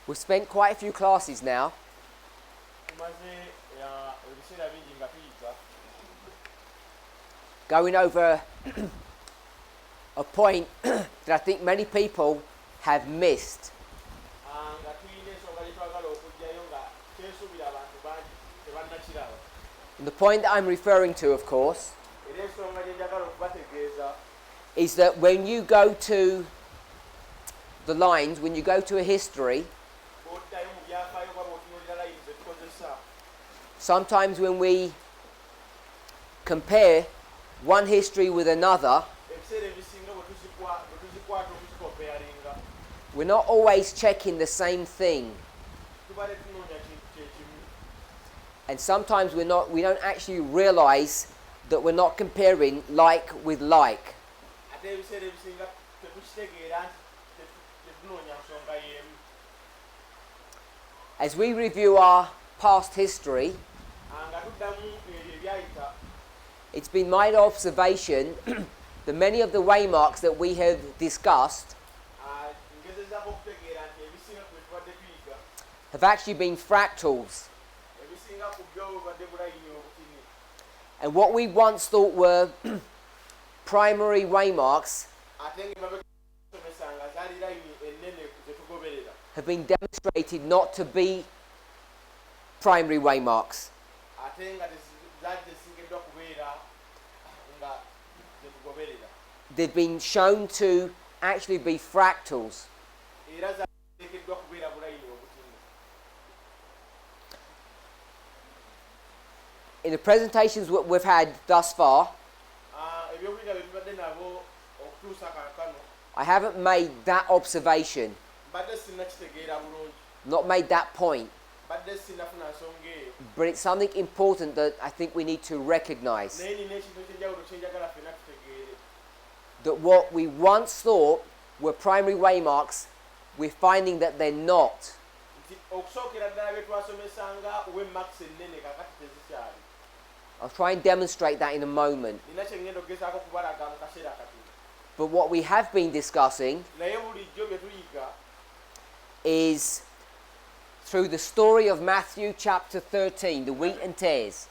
We've spent quite a few classes now going over a point that I think many people have missed. And the point that I'm referring to, of course, is that when you go to the lines, when you go to a history, sometimes when we compare one history with another, we're not always checking the same thing. And sometimes we don't actually realize that we're not comparing like with like. As we review our past history, it's been my observation that many of the waymarks that we have discussed have actually been fractals. And what we once thought were primary waymarks have been demonstrated not to be primary waymarks. They've been shown to actually be fractals. In the presentations we've had thus far, I haven't made that observation, not made that point, but it's something important that I think we need to recognize. That what we once thought were primary waymarks, we're finding that they're not. I'll try and demonstrate that in a moment. But what we have been discussing is through the story of Matthew chapter 13, the wheat and tares,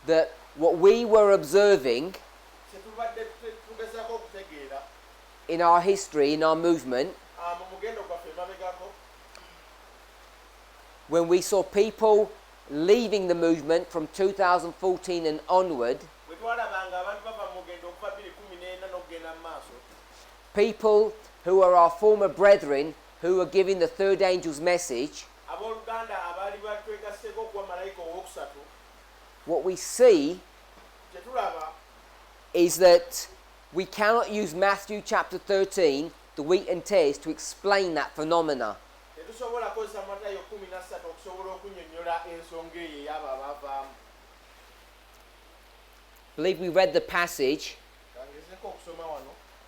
that what we were observing in our history, in our movement, when we saw people leaving the movement from 2014 and onward, people who are our former brethren who are giving the third angel's message, what we see is that we cannot use Matthew chapter 13, the wheat and tares, to explain that phenomena. I believe we read the passage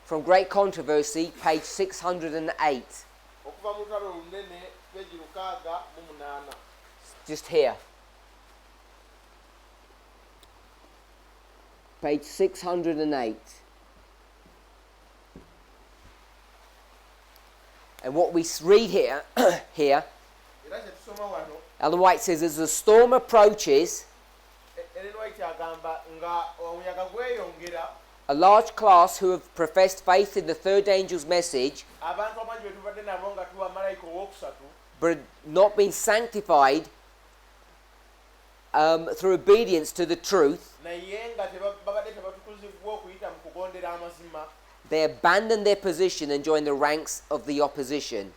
from Great Controversy, page 608. Just here. Page 608. And what we read here, Ellen White says, as the storm approaches, a large class who have professed faith in the third angel's message, but not been sanctified through obedience to the truth, they abandon their position and join the ranks of the opposition.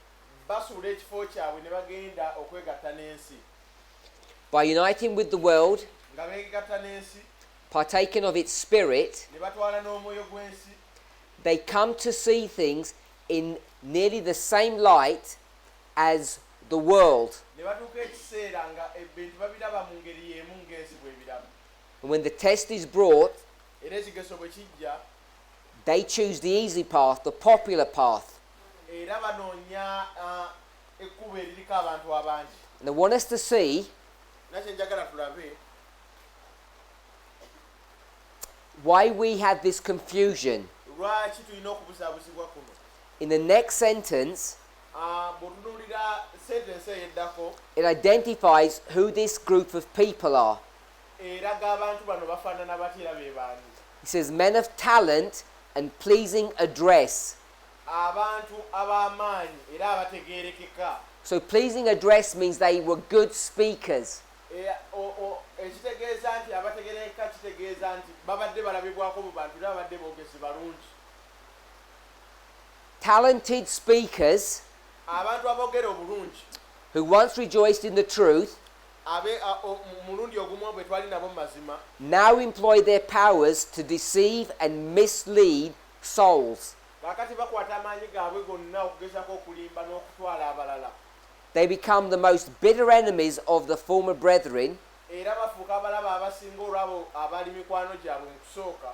By uniting with the world, partaking of its spirit, they come to see things in nearly the same light as the world. And when the test is brought, they choose the easy path, the popular path. And I want us to see why we have this confusion. lwaki tulina okubuzaabuzibwa kuno. In the next sentence, bw'otunuulira sentensi eyeddako it identifies who this group of people are. eraga abantu bano bafaanana batya era be baani. He says, men of talent and pleasing address. Abantu ab'amaanyi era abategeerekeka. So pleasing address means they were good speakers. Ekitegeeza nti abategeerekeka kitegeeza nti babadde balabibwako mu bantu era babadde boogezi balungi. Talented speakers Abantu aboogera obulungi who once rejoiced in the truth mulundi ogumu bwe twali nabo mu mazima now employ their powers to deceive and mislead souls. kaakati bakwata amaanyi gaabwe gonna okugezaako okulimba n'okutwala abalala. They become the most bitter enemies of the former brethren. Era bafuuka abalaba abasinga olwabo abali mikwano gyabwe mu kusooka.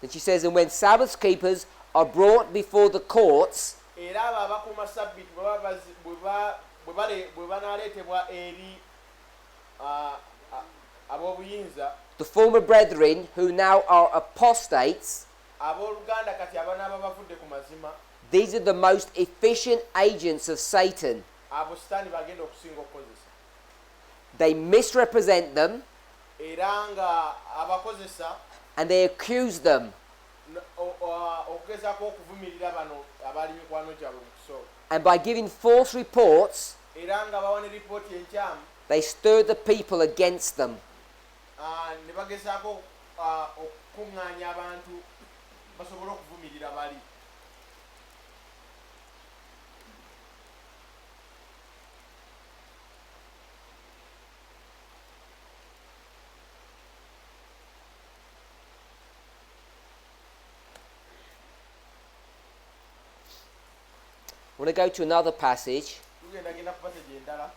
And she says, and when Sabbath keepers are brought before the courts, Era abo abakuuma sabbiiti bwe banaaleetebwa eri ab'obuyinza, the former brethren who now are apostates, abooluganda kati abanaaba bavudde ku mazima, these are the most efficient agents of Satan. abo sitaani bagenda okusinga okukozesa. They misrepresent them Era nga abakozesa and they accuse them. okugezaako okuvumirira bano abali mikwano gyabwe mu kusooka. And by giving false reports, Era nga bawa ne lipooti enkyamu they stir the people against them. ne bagezaako okukuŋŋaanya abantu basobole okuvumirira bali. I want to go to another passage. Tugendagenda ku passage endala.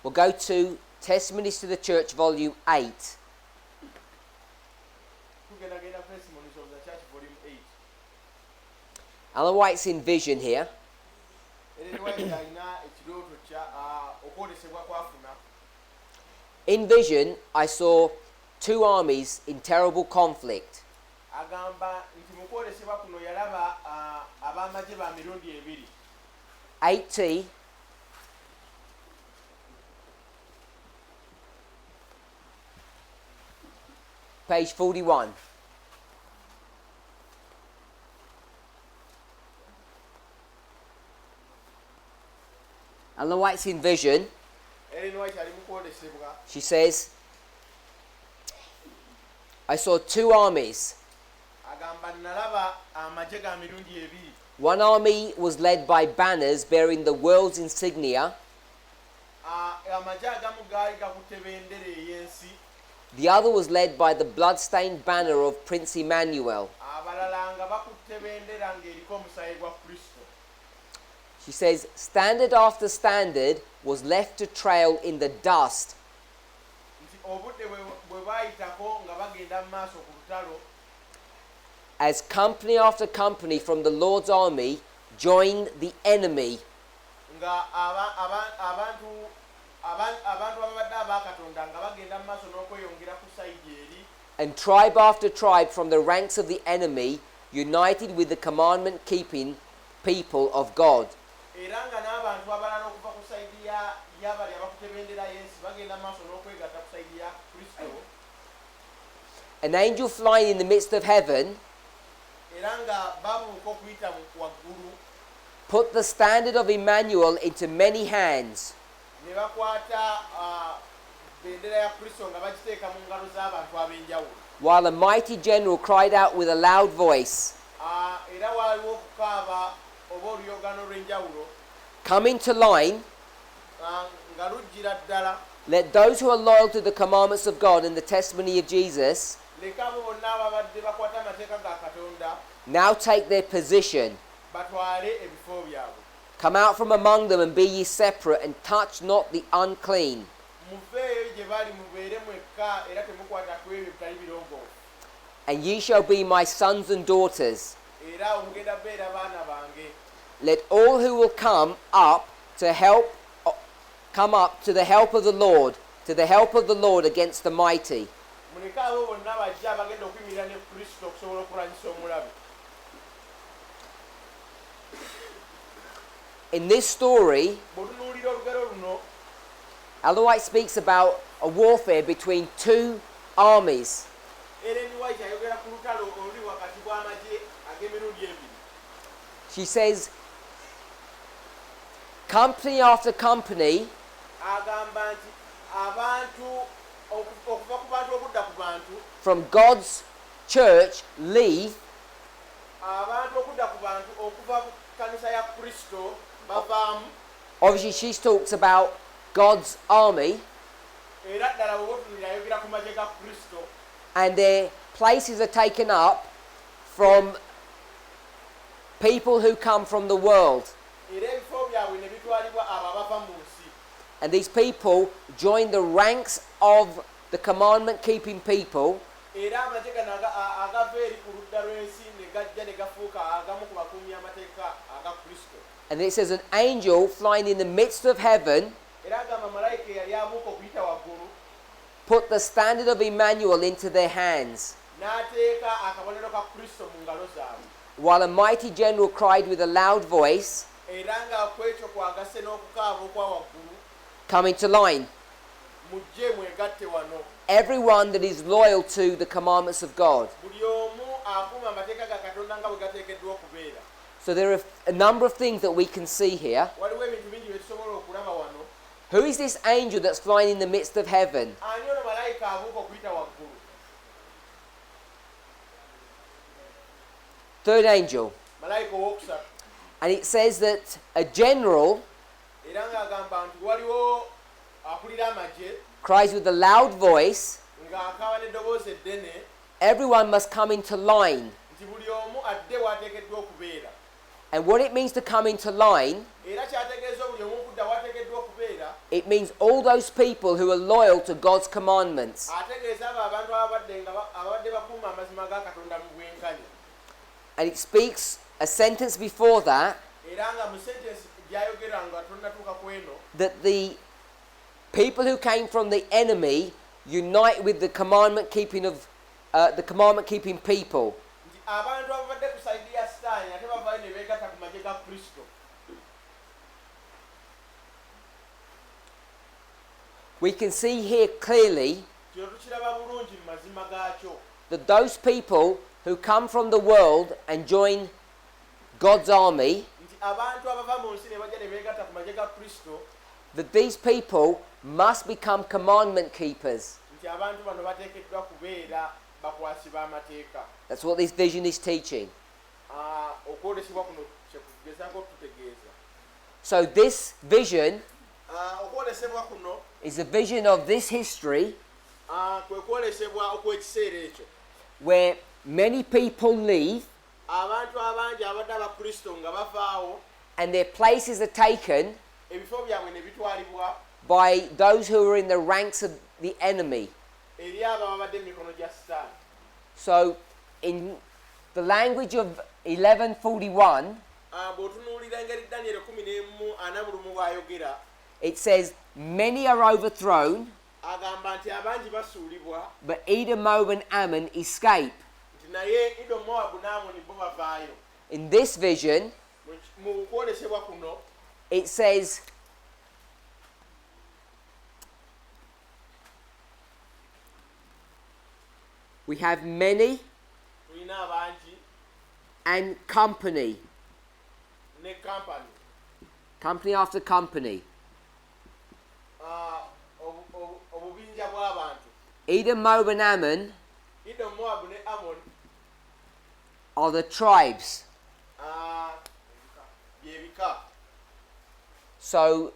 We'll go to Testimonies to the Church, Volume 8. Tugendagenda Testimonies of the Church, Volume 8. Ellen White's Envision here. In Vision, I saw two armies in terrible conflict. Agamba nti mu kwolesebwa kuno yalaba ab'amagye ba mirundi ebiri. 8T page 41. Ellen White's in Vision. She says, I saw two armies. One army was led by banners bearing the world's insignia. The other was led by the blood-stained banner of Prince Emmanuel. She says, standard after standard was left to trail in the dust. As company after company from the Lord's army joined the enemy. And tribe after tribe from the ranks of the enemy united with the commandment-keeping people of God. An angel flying in the midst of heaven put the standard of Emmanuel into many hands. While a mighty general cried out with a loud voice, come into line. Let those who are loyal to the commandments of God and the testimony of Jesus now take their position. Come out from among them and be ye separate, and touch not the unclean. And ye shall be my sons and daughters, era omugenda beera baana bange. Let all who will come up to the help of the Lord, to the help of the Lord against the mighty. Muleke abo bonna bajje abagenda okuyimirira ne Kristo okusobola okulwanyisa omulabe. In this story, Bw'otunuulira olugero luno, Ellen White speaks about a warfare between two armies. Ellen White ayogera ku lutalo oluli wakati bw'amagye ag'emirundi ebiri. She says, company after company Agamba nti abantu okuva ku bantu okudda ku bantu, from God's church leave, abantu okudda ku bantu okuva ku kanisa ya Kristo bavaamu. obviously she talks about God's army, Era ddala bwe botunulira ayogera ku magye ga Kristo, and their places are taken up from people who come from the world. era ebifo byabwe ne bitwalibwa abo abava mu nsi. And these people join the ranks of the commandment-keeping people, Era amagye gano agava eri ku ludda lw'ensi ne gajja ne gafuuka agamu ku bakuumi amateeka aga Kristo. and it says an angel flying in the midst of heaven Era agamba malayika eyali abuuka okuyita waggulu put the standard of Emmanuel into their hands, n'ateeka akabonero ka Kristo mu ngalo zaabwe. while a mighty general cried with a loud voice, Era nga kwekyo kwagase n'okukaaba okwa waggulu, come into line, mujje mwegatte wano. everyone that is loyal to the commandments of God. Buli omu akuuma amateeka ga Katonda nga bwe gateekeddwa okubeera. So there are a number of things that we can see here. Waliwo ebintu bingi bye tusobola okulaba wano. Who is this angel that's flying in the midst of heaven? Ani ono malayika abuuka okuyita waggulu? Third angel. Malayika owookusatu. And it says that a general Era ng'agamba nti waliwo akulira amagye cries with a loud voice, ng'akaaba n'eddoboozi eddene everyone must come into line. nti buli omu adde w'ateekeddwa okubeera. And what it means to come into line, Era kyategeeza buli omu okudda w'ateekeddwa okubeera, it means all those people who are loyal to God's commandments. ategeeza abo abantu ababadde bakuuma amazima ga Katonda mu bwenkanya. And it speaks a sentence before that, Era nga mu sentensi gy'ayogera nga tonnatuuka ku eno, that the people who came from the enemy unite with the commandment-keeping people. nti abantu ababadde ku sayidi ya Sitaani ate bavaayo ne beegatta ku magye ga Kristo. We can see here clearly Kino tukiraba bulungi mu mazima gaakyo. that those people who come from the world and join God's army, Nti abantu abava mu nsi ne bajja ne beegatta ku magye ga Kristo, that these people must become commandment keepers. nti abantu bano bateekeddwa kubeera bakwasi b'amateeka. That's what this vision is teaching. Okwolesebwa kuno kyekugezaako okututegeeza. So this vision Okwolesebwa kuno is a vision of this history kwe kwolesebwa okw'ekiseera ekyo. where many people leave Abantu abangi abadde abakristo nga bavaawo, and their places are taken ebifo byabwe ne bitwalibwa by those who are in the ranks of the enemy. eri abo ababadde mu mikono gya Sitaani. So in the language of 1141, Bw'otunuulira engeri Danyeri 11:41 bw'ayogera, it says, many are overthrown, agamba nti abangi basuulibwa, but Edom, Moab and Ammon escape. nti naye Edomu, Moabu n'Amoni bo bavaayo. In this vision, Mu kwolesebwa kuno it says, we have many tulina abangi and company, ne kampani, company after company. obubinja bw'abantu. Edom, Moab and Ammon Edomu, Moabu ne Amoni are the tribes. byebika. So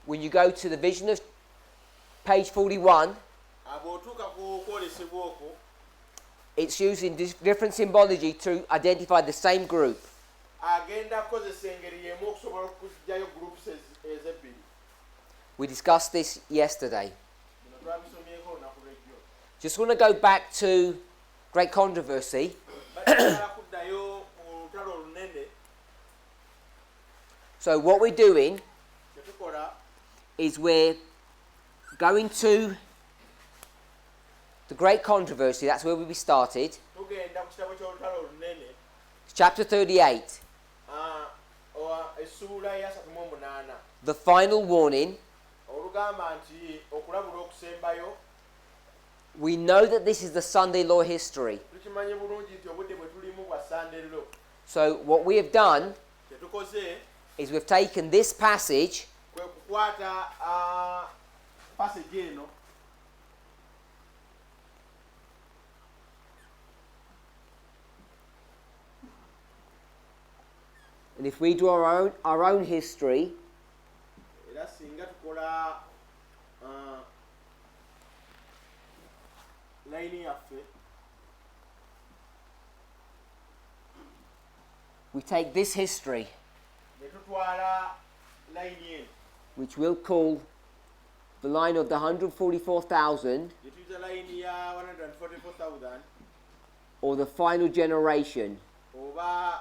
when you go to the vision of page 41, Bw'otuuka ku kwolesebwa okwo, it's using different symbology to identify the same group. agenda kukozesa engeri y'emu okusobola okuggyayo groups ezebbiri. We discussed this yesterday. Bino twabisomyeko olunaku lw'ejjo. Just want to go back to great controversy. Bakyagala kuddayo mu So what we're doing kyetukola is we're going to the great controversy. That's where we started. tugenda ku kitabo ky'olutalo olunene Chapter 38. essuula ya 38 The final warning. olugamba nti okulabula okusembayo. We know that this is the Sunday law history. Tukimanyi bulungi nti obudde bwe tulimu bwa Sunday law. So what we have done kyetukoze is we've taken this passage kwe kukwata passage eno and if we do our own history, era singa tukola layini yaffe we take this history, ne tutwala layini eno which we'll call the line of the 144,000 gye tuyita layini ya 144,000 or the final generation, oba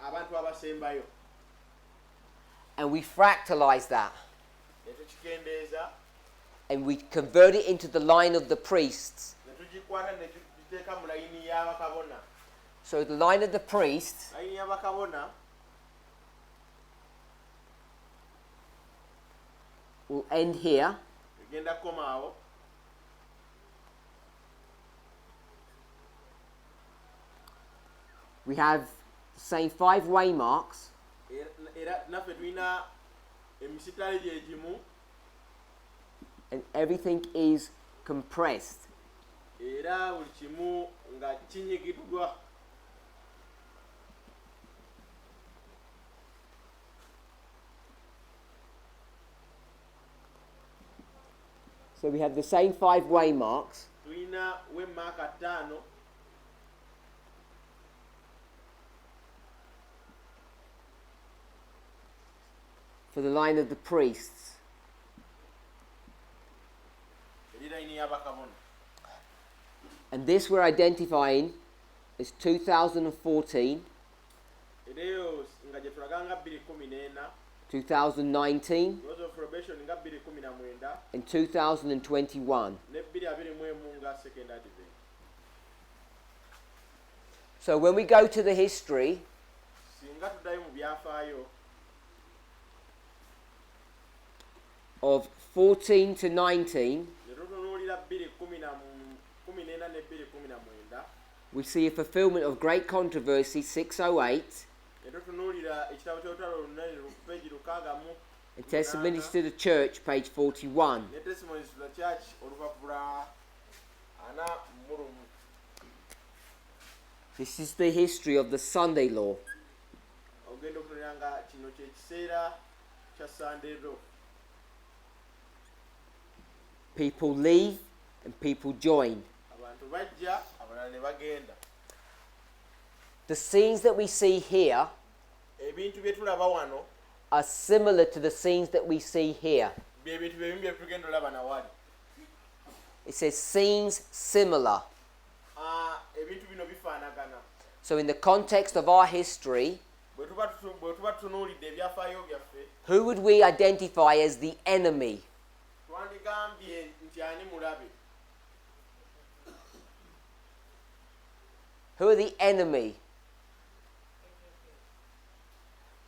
abantu abasembayo, and we fractalize that ne tukikendeeza and we convert it into the line of the priests. ne tugikwata ne tugiteeka mu layini y'abakabona. So the line of the priests Layini y'abakabona will end here, egenda kukoma awo we have the same 5 waymarks, era naffe tulina emisitale gye gimu and everything is compressed. era buli kimu nga kinyigiddwa. So we have the same 5 waymarks, Tulina wemaaka 5 for the line of the priests. eri layini y'abakabona. And this we're identifying as 2014, Era eyo nga gye tulaga nga 2014, 2019, Laws of Probation nga 2019 and 2021. ne 2021 nga Second Advent. So when we go to the history, Singa tuddayo mu byafaayo of 14 to 19, ne tutunuulira 2014 ne 2019 we see a fulfillment of great controversy 608 ne tutunuulira ekitabo ky'olutalo olunene peegi 608 and Testimonies to the Church, page 41. ne Testimonies to the Church olupapula 41. This is the history of the Sunday law. ogenda okutunulira nga kino kye kiseera kya Sunday law. People leave and people join. Abantu bajja abalala ne bagenda. The scenes that we see here Ebintu bye tulaba wano are similar to the scenes that we see here. bye bintu bye bimu bye tugenda olaba nawali. It says scenes similar. Ebintu bino bifaanagana. So in the context of our history, Bwe tuba tutunuulidde ebyafaayo byaffe who would we identify as the enemy? twandigambye nti ani mulabe. Who are the enemy?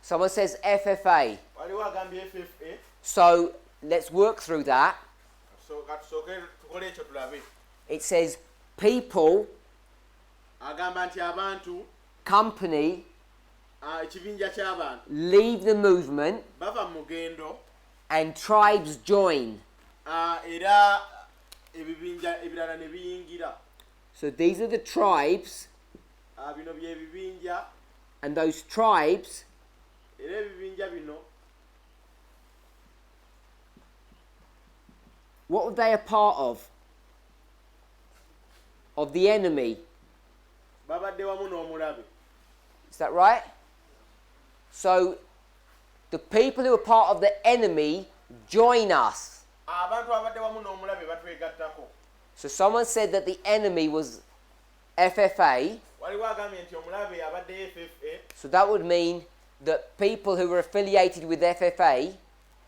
Someone says FFA. Waliwo agambye FFA. So let's work through that. So katusooke tukole ekyo tulabe. It says people, Agamba nti abantu company, ekibinja ky'abantu leave the movement bava mu mugendo and tribes join. era ebibinja ebirala ne biyingira. So these are the tribes, Bino bye ebibinja and those tribes era ebibinja bino what were they a part of? Of the enemy. babadde wamu n'omulabe. Is that right? So the people who are part of the enemy join us. Abantu abadde wamu n'omulabe batwegattako. So someone said that the enemy was FFA. Waliwo agambye nti omulabe abadde FFA. So that would mean that people who were affiliated with FFA,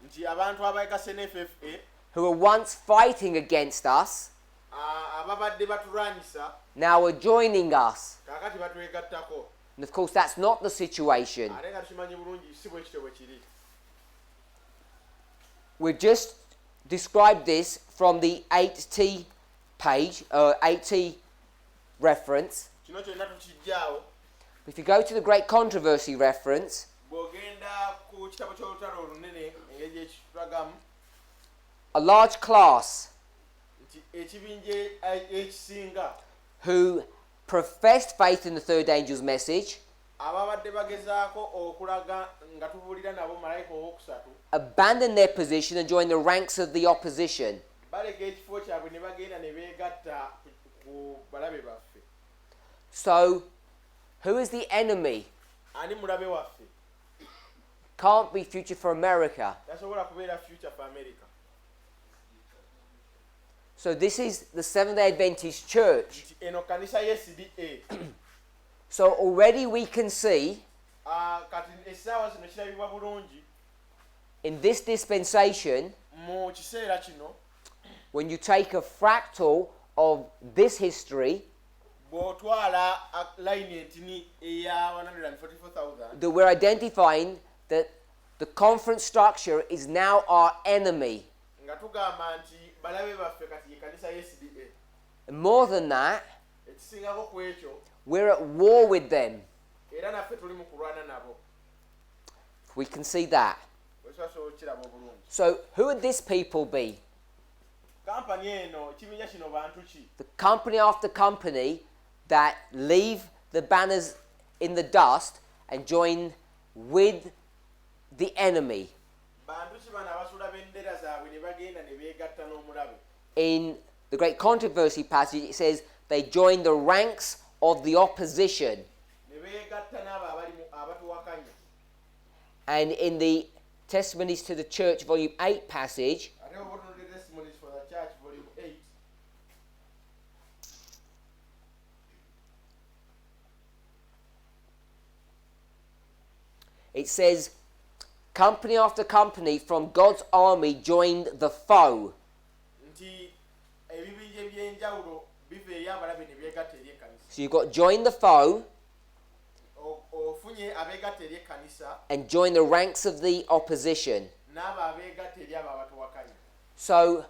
nti abantu abaegase ne FFA who were once fighting against us, ababadde batulwanyisa now are joining us. kakati batwegattako. And of course that's not the situation. Ate nga tukimanyi bulungi si bwe kityo bwe kiri. We've just described this from the 8T page, 8T reference. Kino kyonna tukijjaawo. If you go to the Great Controversy reference, bw'ogenda ku kitabo ky'olutalo olunene engeri gyekitulagamu a large class nti ekibinja ekisinga who professed faith in the third angel's message ababadde bagezaako okulaga nga tubuulira nabo malayika owookusatu abandoned their position and joined the ranks of the opposition. baleka ekifo kyabwe ne bagenda ne beegatta ku balabe baffe. So, who is the enemy? Ani mulabe waffe? Can't be Future for America. Tasobola kubeera Future for America. So this is the Seventh-day Adventist Church. Nti eno kanisa y'SDA. So already we can see kati essaawa zino kirabibwa bulungi in this dispensation, mu kiseera kino when you take a fractal of this history, bw'otwala layini entini eya 144,000 that we're identifying that the conference structure is now our enemy. nga tugamba nti balabe baffe kati ye kanisa y'SDA. And more than that, ekisingako ku ekyo we're at war with them. era naffe tuli mu kulwana nabo. We can see that. Wekibasobola okukiraba obulungi. So who would this people be? Kampani eno ekibinja kino bantu ki? The company after company that leave the banners in the dust and join with the enemy. Bantu ki bano abasula bendera zaabwe ne bagenda ne beegatta n'omulabe. In the Great Controversy passage, it says they join the ranks of the opposition. Ne beegatta n'abo abatuwakanya. And in the Testimonies to the Church, Volume 8 passage, Ate obutunulira Testimonies for the Church, Volume 8, it says, company after company from God's army joined the foe. nti ebibinja eby'enjawulo biva eri abalabe ne beegatta eri ekkanisa. So you've got join the foe Ofunye abeegatta eri ekkanisa and join the ranks of the opposition. n'abo abeegatta eri abo abatuwakanya. So,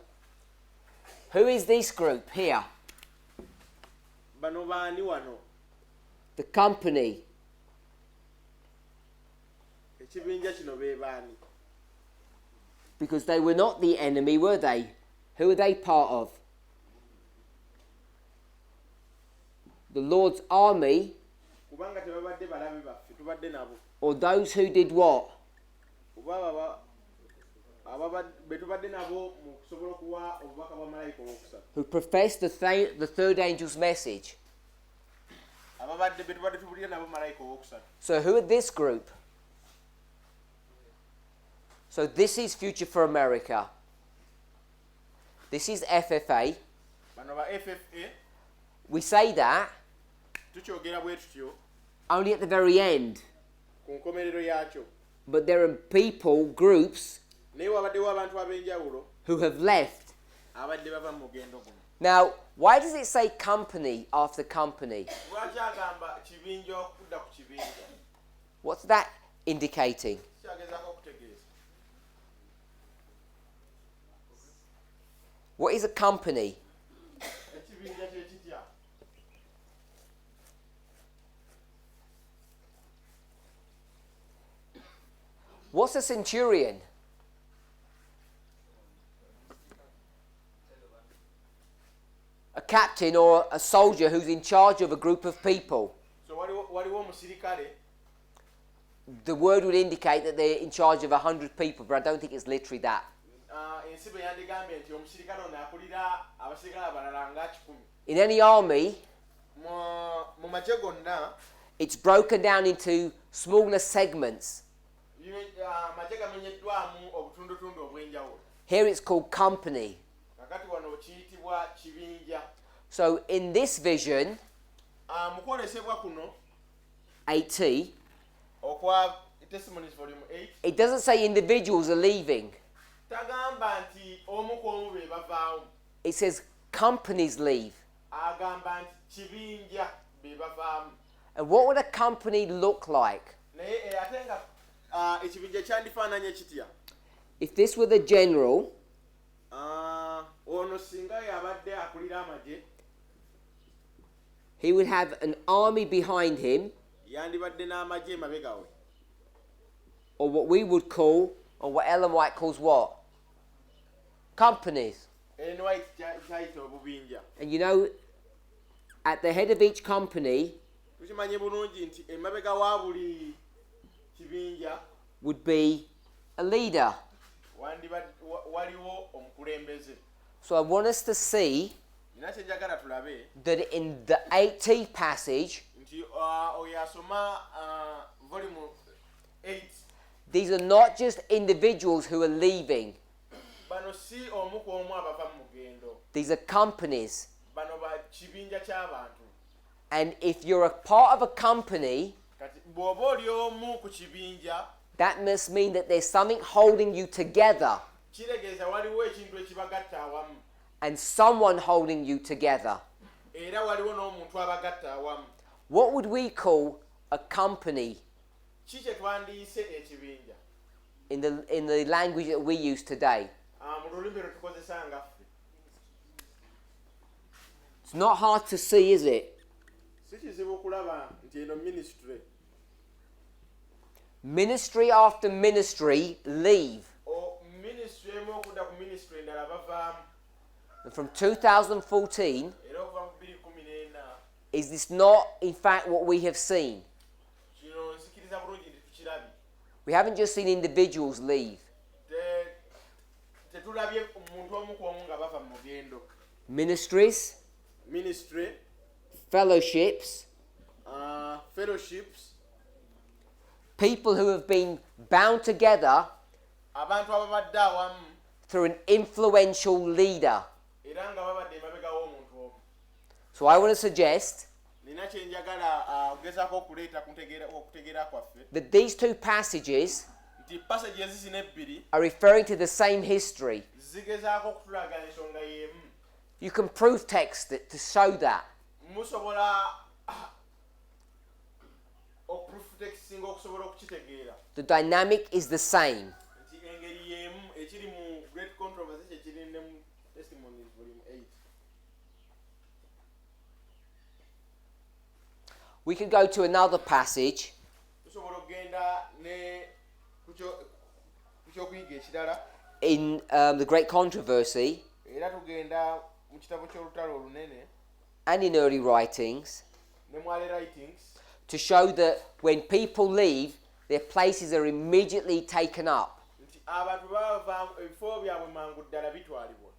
who is this group here? Bano baani wano? The company. Ekibinja kino be baani? Because they were not the enemy, were they? Who were they part of? The Lord's army, Kubanga tebabadde balabe baffe, tubadde nabo. or those who did what? Oba be tubadde nabo mu kusobola okuwa obubaka bwa malayika owookusatu. Who professed the third angel's message. Ababadde be tubadde tubulira nabo malayika owookusatu. So who are this group? So this is Future for America. This is FFA. Bano ba FFA, We say that tukyogera bwe tutyo only at the very end. ku nkomerero yaakyo. But there are people, groups, Naye wabaddewo abantu ab'enjawulo who have left. abadde bava mu mugendo guno. Now, why does it say company after company? Lwaki agamba kibinja okudda ku kibinja? What's that indicating? Kyagezaako okutegeeza. What is a company? Ekibinja kye kitya? What's a centurion? A captain or a soldier who's in charge of a group of people. So waliwo omusirikale. The word would indicate that they're in charge of 100 people, but I don't think it's literally that. Ensibo yandigambye nti omusirikale ono akulira abasirikale abalala nga 100. In any army, Mu magye gonna it's broken down into smaller segments. amagye gamenyeddwamu obutundutundu obw'enjawulo. Here it's called company. Kakati wano kiyitibwa kibinja. So in this vision, Mu kwolesebwa kuno 8T, okwa Testimonies volume 8. It doesn't say individuals are leaving. Tagamba nti omu ku omu be bavaamu. It says companies leave. Agamba nti kibinja be bavaamu. And what would a company look like? Naye ate nga ekibinja kyandifaananye kitya? If this were the general, ono singa yabadde akulira amagye, he would have an army behind him, yandibadde n'amagye emabega we. or what we would call, or what Ellen White calls what? Companies. Ellen White kyayita obubinja. And you know, at the head of each company Tukimanye bulungi nti emabega wa buli kibinja would be a leader. Waliwo omukulembeze. So I want us to see Nina kye njagala tulabe that in the 8T passage, nti oyo asoma volume 8, these are not just individuals who are leaving. bano si omu ku omu abava mu mugendo. These are companies. Bano ba kibinja ky'abantu. And if you're a part of a company, Kati bw'oba oli omu ku kibinja, that must mean that there's something holding you together kiregeeza waliwo ekintu ekibagatta awamu. and someone holding you together. Era waliwo n'omuntu abagatta awamu. What would we call a company Ki kye twandiyise ekibinja? in the language that we use today? Mu lulimi lwe tukozesa nga ffe. It's not hard to see, is it? Si kizibu okulaba nti eno ministry. Ministry after ministry leave. Ministry emu okudda ku ministry endala bavaamu. And from 2014, Era okuva mu 2014 is this not in fact what we have seen? kino nsikiriza bulungi nti tukirabye. We haven't just seen individuals leave. Tetulabye omuntu omu ku omu nga bava mu mugendo. Ministries, Ministry, fellowships, fellowships, people who have been bound together abantu ababadde awamu through an influential leader. era nga babadde emabega w'omuntu omu. So I want to suggest Nina kye njagala ogezaako okuleeta okutegeera kwaffe that these two passages nti passages zino ebbiri are referring to the same history. zigezaako okutulaga ensonga y'emu. You can proof text it to show that. Musobola okuprofitexinga okusobola okukitegeera The dynamic is the same. nti engeri y'emu ekiri mu Great Controversy kyekiri ne mu Testimonies volume 8. We could go to another passage Tusobola okugenda ne ku kyokuyiga ekirala in the Great Controversy era tugenda mu kitabo ky'olutalo olunene and in early writings ne mu early writings to show that when people leave, their places are immediately taken up. nti abantu bava ebifo byabwe mangu ddala bitwalibwa.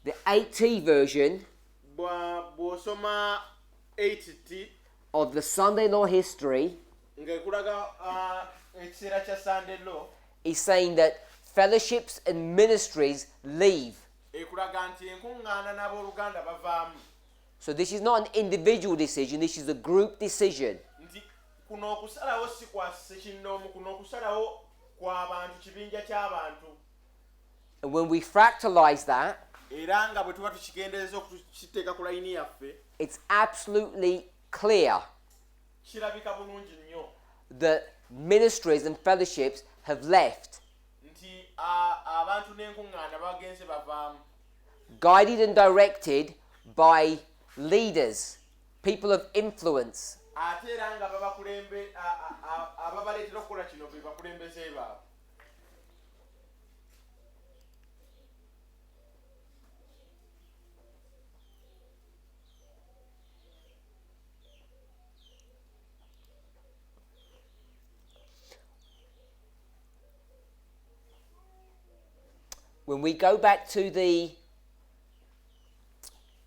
The 8T version bw'osoma 8T of the Sunday Law history ng'ekulaga ekiseera kya Sunday Law is saying that fellowships and ministries leave. ekulaga nti enkuŋŋaana n'abooluganda bavaamu. So this is not an individual decision, this is a group decision. Nti kuno okusalawo si kwasise kinnoomu, kuno okusalawo kw'abantu, kibinja ky'abantu. And when we fractalize that, Era nga bwe tuba tukigendereza okukiteeka ku layini yaffe, it's absolutely clear kirabika bulungi nnyo that ministries and fellowships have left, nti abantu n'enkuŋŋaana bagenze bavaamu. guided and directed by leaders, people of influence. Ate era nga ababaleetera okukola kino be bakulembeze baabwe. When we go back to the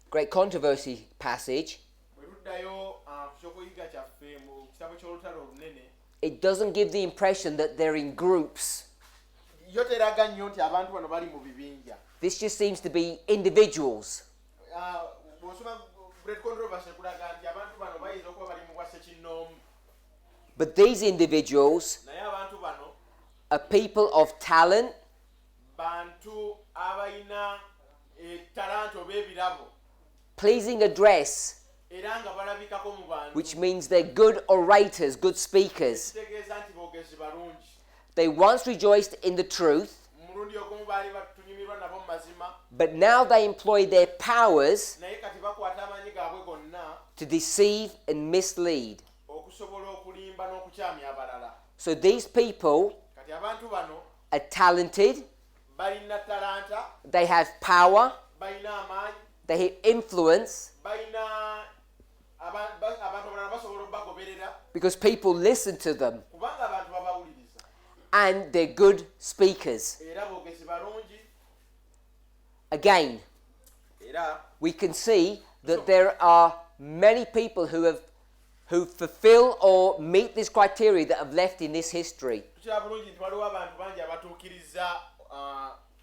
Great Controversy passage, Bwe tuddayo ku kyokuyiga kyaffe mu kitabo ky'olutalo olunene, it doesn't give the impression that they're in groups. yo teraga nnyo nti abantu bano bali mu bibinja. This just seems to be individuals. Bw'osoma Great Controversy ekulaga nti abantu bano bayinza okuba bali mu bwa ssekinnoomu. But these individuals naye abantu bano are people of talent, bantu abalina talanta oba ebirabo pleasing address, era nga balabikako mu bantu which means they're good orators, good speakers. kitegeeza nti boogezi balungi. They once rejoiced in the truth, Mulundi ogumu baali batunyumirwa nabo mu mazima but now they employ their powers naye kati bakwata amaanyi gaabwe gonna to deceive and mislead. okusobola okulimba n'okukyamya abalala. So these people Kati abantu bano are talented, balina talanta, they have power, balina amaanyi, they have influence, balina abantu abalala basobola okubagoberera because people listen to them, kubanga abantu babawuliriza and they're good speakers. era boogezi balungi. Again, Era we can see that there are many people who fulfill or meet this criteria that have left in this history. tukira bulungi nti waliwo abantu bangi abatuukiriza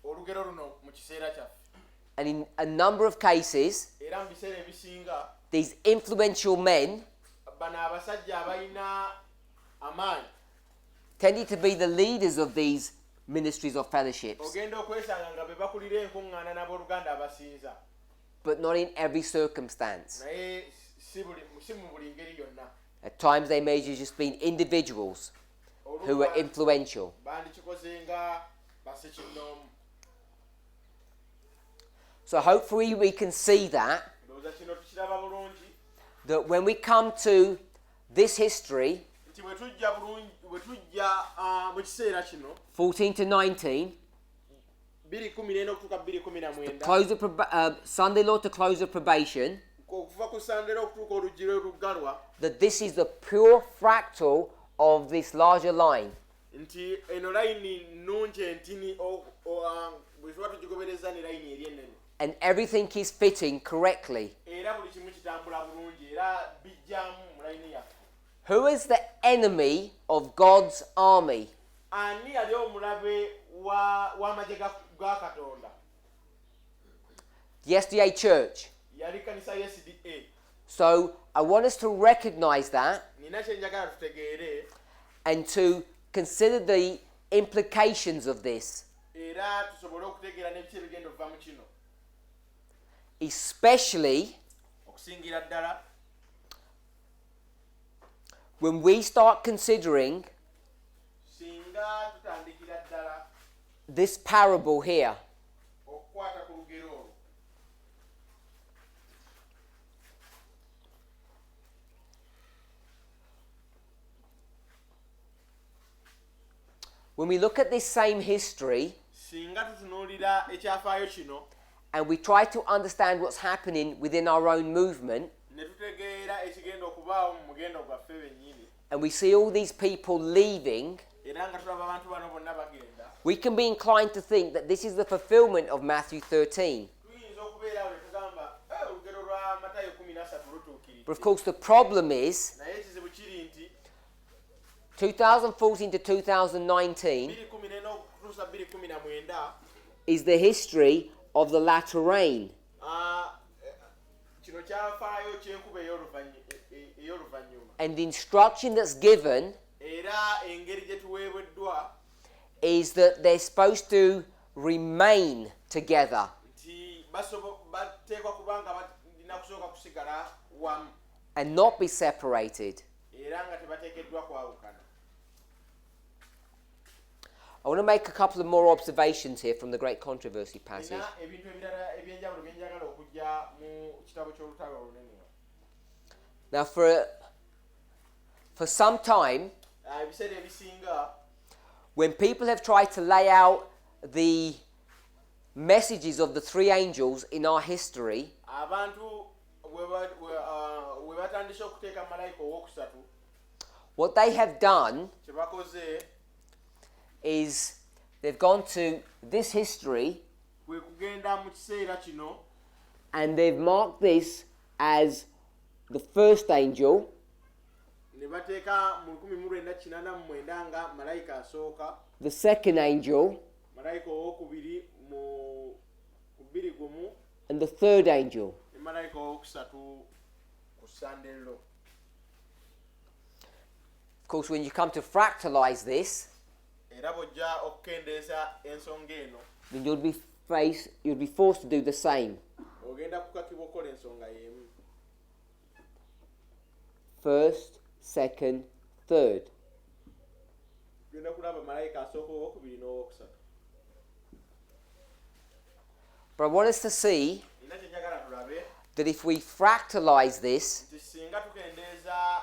olugero luno mu kiseera kyaffe, And in a number of cases, era mu biseera ebisinga these influential men bano abasajja abalina amaanyi tended to be the leaders of these ministries of fellowships, ogenda okwesanga nga be bakulira enkuŋŋaana n'abooluganda abasinza, but not in every circumstance. naye si mu buli ngeri yonna. At times they may have just been individuals who were influential. bandikikoze nga basekinnoomu. So hopefully we can see that Ndowooza kino tukiraba bulungi that when we come to this history, nti bwe tujja mu kiseera kino 14 to 19, 2:14 okutuuka 2:19, close of Sunday law to close of probation, okuva ku sandera okutuuka oluggi luggalwa, that this is the pure fractal of this larger line. nti eno layini nnungi entini bwe tuba tugigobereza ne layini eri ennene, And everything is fitting correctly. era buli kimu kitambula bulungi era bijjamu mu layini yaffe. Who is the enemy of God's army? Ani yali omulabe w'amagye ga Katonda? The SDA Church. Yali kanisa ya SDA. So I want us to recognize that Nina kye njagala tutegeere and to consider the implications of this, era tusobole okutegeera n'ebiki ebigenda okuva mu kino, especially okusingira ddala when we start considering singa tutandikira ddala this parable here. okukwata ku lugero olwo. When we look at this same history Singa tutunuulira ekyafaayo kino and we try to understand what's happening within our own movement, ne tutegeera ekigenda okubaawo mu mugendo gwaffe bennyini, and we see all these people leaving, era nga tulaba abantu bano bonna bagenda, we can be inclined to think that this is the fulfillment of Matthew 13. tuyinza okubeerawo ne tugamba olugero lwa Matayo 13 lutuukiridde. But of course the problem is Naye ekizibu kiri nti 2014 to 2019 2:14 okutuusa 2:19 is the history of the latter rain. kino kyafaayo kyenkuba ey'oluvannyuma, And the instruction that's given era engeri gye tuweebeddwa is that they're supposed to remain together. nti bateekwa kuba nga balina kusooka kusigala wamu And not be separated. era nga tebateekeddwa kwawukana. I want to make a couple of more observations here from the Great Controversy passage. Nina ebintu ebirala ebyenjawulo bye njagala okujja mu kitabo ky'olutalo olunene. Now for some time, Ebiseera ebisinga when people have tried to lay out the messages of the three angels in our history, abantu we batandise okuteeka malayika owookusatu, what they have done kye bakoze is they've gone to this history kwe kugenda mu kiseera kino and they've marked this as the first angel, ne bateeka mu 1989 nga malayika asooka, the second angel, malayika owookubiri mu 21 and the third angel. ne malayika owookusatu ku sandero. Of course, when you come to fractalize this, era bw'ojja okukendeeza ensonga eno then you'll be forced to do the same. ogenda kukakibwa okukola ensonga y'emu. First, second, third. genda kulaba malayika asooka owokubiri n'owokusatu. But I want us to see era kyenjagala tulabe that if we fractalize this, nti singa tukendeeza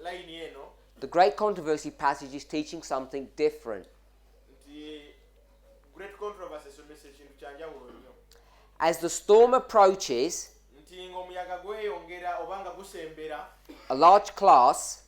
layini eno the great controversy passage is teaching something different. nti great controversy esomesa ekintu kyanjawulo nnyo. As the storm approaches, nti ng'omuyaga gweyongera oba nga gusembera, a large class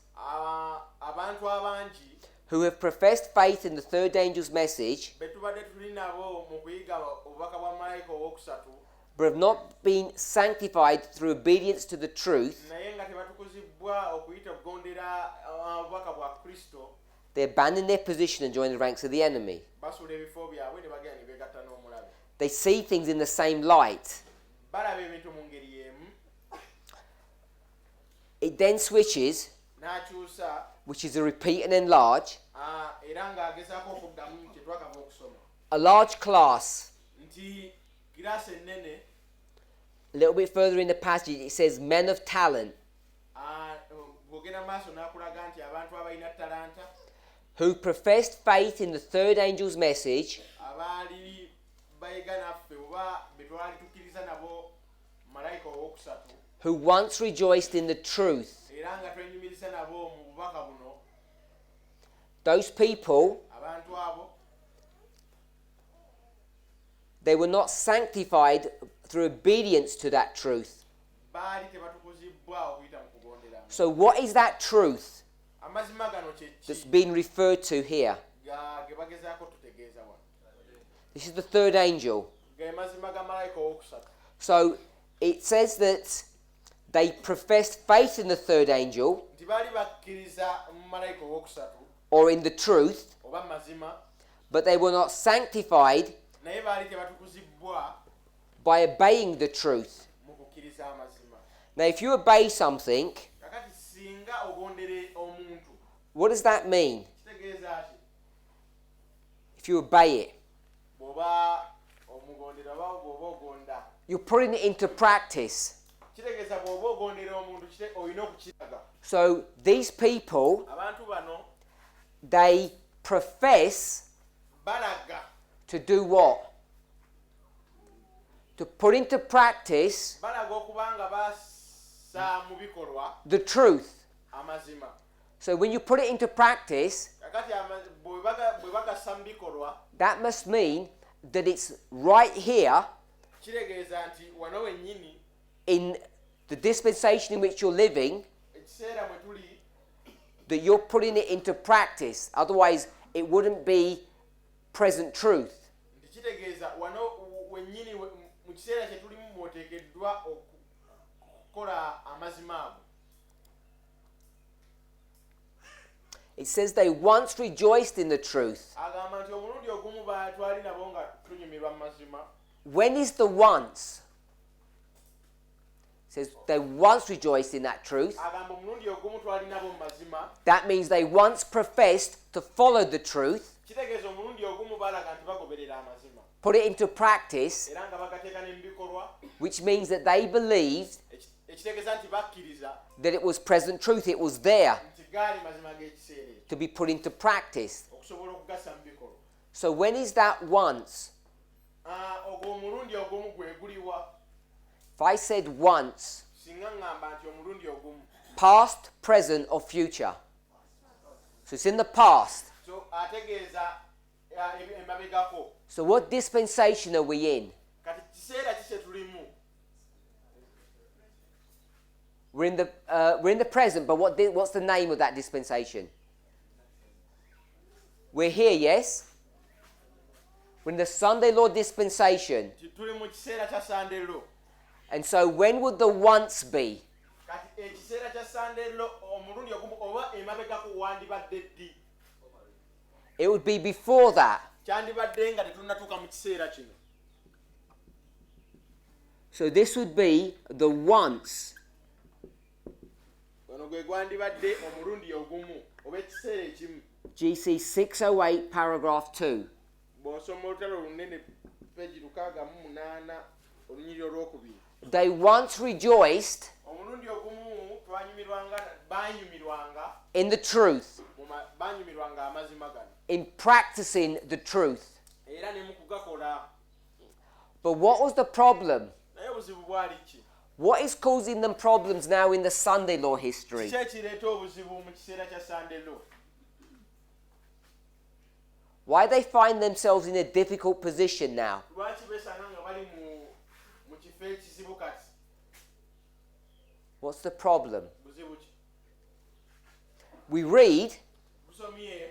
abantu abangi who have professed faith in the third angel's message be tubadde tuli nabo mu kuyiga obubaka bwa malayika ow'okusatu but have not been sanctified through obedience to the truth, naye nga tebatukuzibwa okuyita okugondera obubaka bwa kristo, they abandon their position and join the ranks of the enemy. basula ebifo byabwe ne bagenda ne beegatta n'omulabe. They see things in the same light. balaba ebintu mu ngeri y'emu. It then switches, n'akyusa which is a repeat and enlarge. era ng'agezaako okuddamu kye twakava okusoma A large class, nti kiraasi ennene a little bit further in the passage, it says men of talent bw'ogenda mu maaso n'akulaga nti abantu abalina talanta who professed faith in the third angel's message abaali bayiga naffe oba be twali tukkiriza nabo malayika ow'okusatu who once rejoiced in the truth. era nga twenyumiriza nabo mu bubaka buno. Those people, abantu abo they were not sanctified through obedience to that truth. baali tebatukuzibwa okuyita mu kugondera. So what is that truth amazima gano kye that's ki been referred to here? ge bagezaako tutegeeza wano. This is the third angel. ge mazima ga malayika ow'okusatu. So it says that they professed faith in the third angel nti baali bakkiriza mu malayika ow'okusatu or in the truth, oba mu mazima, but they were not sanctified naye baali tebatukuzibwa by obeying the truth. mu kukkiriza amazima. Now, if you obey something, kakati singa ogondere omuntu what does that mean? kitegeeza ki? If you obey it, bw'oba omugondera oba bw'oba ogonda, you're putting it into practice. kitegeeza bw'oba ogondera omuntu olina okukiraga. So these people, abantu bano they profess balaga to do what? To put into practice balaga okuba nga bassa mu bikolwa the truth. amazima. So when you put it into practice, kakati bwe bagassa mu bikolwa, that must mean that it's right here kitegeeza nti wano wennyini in the dispensation in which you're living ekiseera mwe tuli that you're putting it into practice. Otherwise, it wouldn't be present truth. nti kitegeeza wano wennyini mu kiseera kye tulimu mwoteekeddwa okukola amazima ago. It says they once rejoiced in the truth. agamba nti omulundi ogumu twali nabo nga tunyumirwa mu mazima. When is the once? It says they once rejoiced in that truth. agamba omulundi ogumu twali nabo mu mazima, That means they once professed to follow the truth, kitegeeza omulundi ogumu balaga nti bagoberera amazima put it into practice, era nga bagateeka ne mu bikolwa, which means that they believed ekitegeeza nti bakkiriza that it was present truth. It was there nti gaali mazima g'ekiseera ekyo to be put into practice. okusobola okugassa mu bikolwa. So when is that once? ogwo omulundi ogumu gwe guliwa? If I said once, singa ngamba nti omulundi ogumu, past, present, or future. So it's in the past. so ategeeza emabegako. So what dispensation are we in? kati kiseera ki kye tulimu? We're in the present, but what's the name of that dispensation? We're here, yes? We're in the Sunday Lord dispensation. tuli mu kiseera kya sandero. And so when would the once be? kati ekiseera kya sandero omulundi ogumu oba emabegako wandibadde ddi? It would be before that. kyandibadde nga tetunnatuuka mu kiseera kino. So this would be the once. ono gwe gwandibadde omulundi ogumu oba ekiseera ekimu. GC 608 paragraph 2. Bw'osoma olutalo lunene peegi 608 olunyiriri olwokubiri. They once rejoiced Omulundi ogumu banyumirwanga in the truth, banyumirwanga amazima gano in practicing the truth. era ne mu kugakola. But what was the problem? Naye obuzibu bwali ki? What is causing them problems now in the Sunday law history? Kiki ekireeta obuzibu mu kiseera kya Sunday law? Why they find themselves in a difficult position now? Lwaki beesanga nga bali mu kifo ekizibu kati? What's the problem? Buzibu ki? We read, Busomye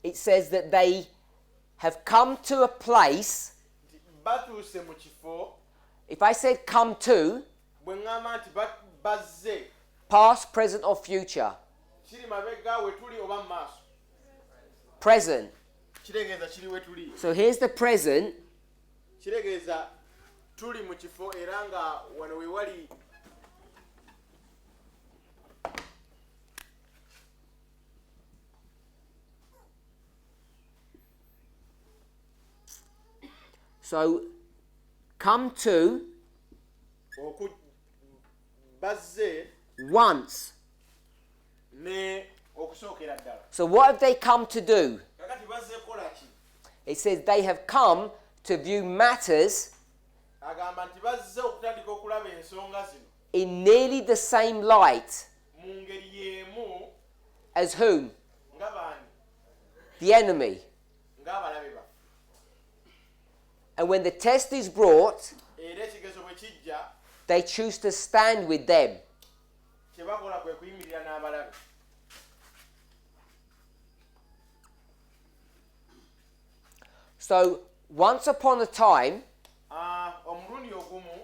it says that they have come to a place. nti batuuse mu kifo. If I said come to, Bwe ŋŋamba nti bazze, past, present or future? kiri mabega we tuli oba mu maaso? Present. Kitegeeza kiri we tuli. So here's the present. Kitegeeza tuli mu kifo era nga wano we wali So come to bazze once. ne okusookera ddala. So what have they come to do? Kakati bazze kola ki? It says they have come to view matters Agamba nti bazze okutandika okulaba ensonga zino in nearly the same light mu ngeri y'emu as whom? nga bani? The enemy. Ng'abalabe baffe. And when the test is brought, Era ekigezo bwe kijja, they choose to stand with them. kye bakola kwe kuyimirira n'abalabe. So once upon a time, Omulundi ogumu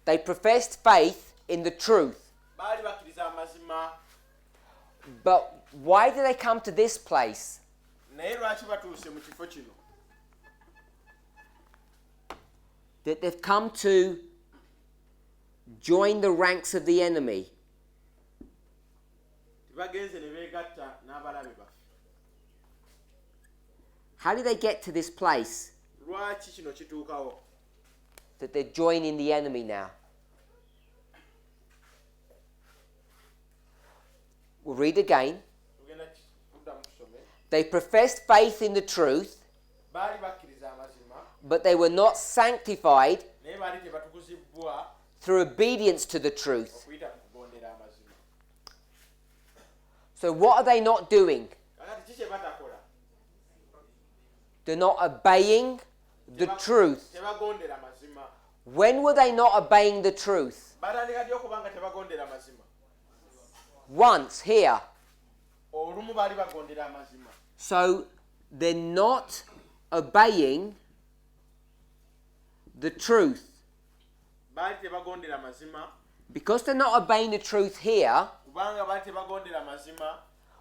they professed faith in the truth. baali bakkiriza amazima, But why do they come to this place? naye lwaki batuuse mu kifo kino? That they've come to join the ranks of the enemy. Bagenze ne beegatta n'abalabe baffe. How do they get to this place? Lwaki kino kituukawo? That they're joining the enemy now. We'll read again. Tugenda kuddamu tusome. They professed faith in the truth, Baali bakkiriza amazima, but they were not sanctified naye baali tebatukuzibwa through obedience to the truth. okuyita mu kugondera amazima. So what are they not doing? Kakati ki kye batakola? They're not obeying the truth. Tebagondera mazima. When were they not obeying the truth? Batandika ddi okuba nga tebagondera mazima? Once, here. Olumu baali bagondera amazima. So they're not obeying the truth. Baali tebagondera mazima. Because they're not obeying the truth here, Kubanga baali tebagondera mazima,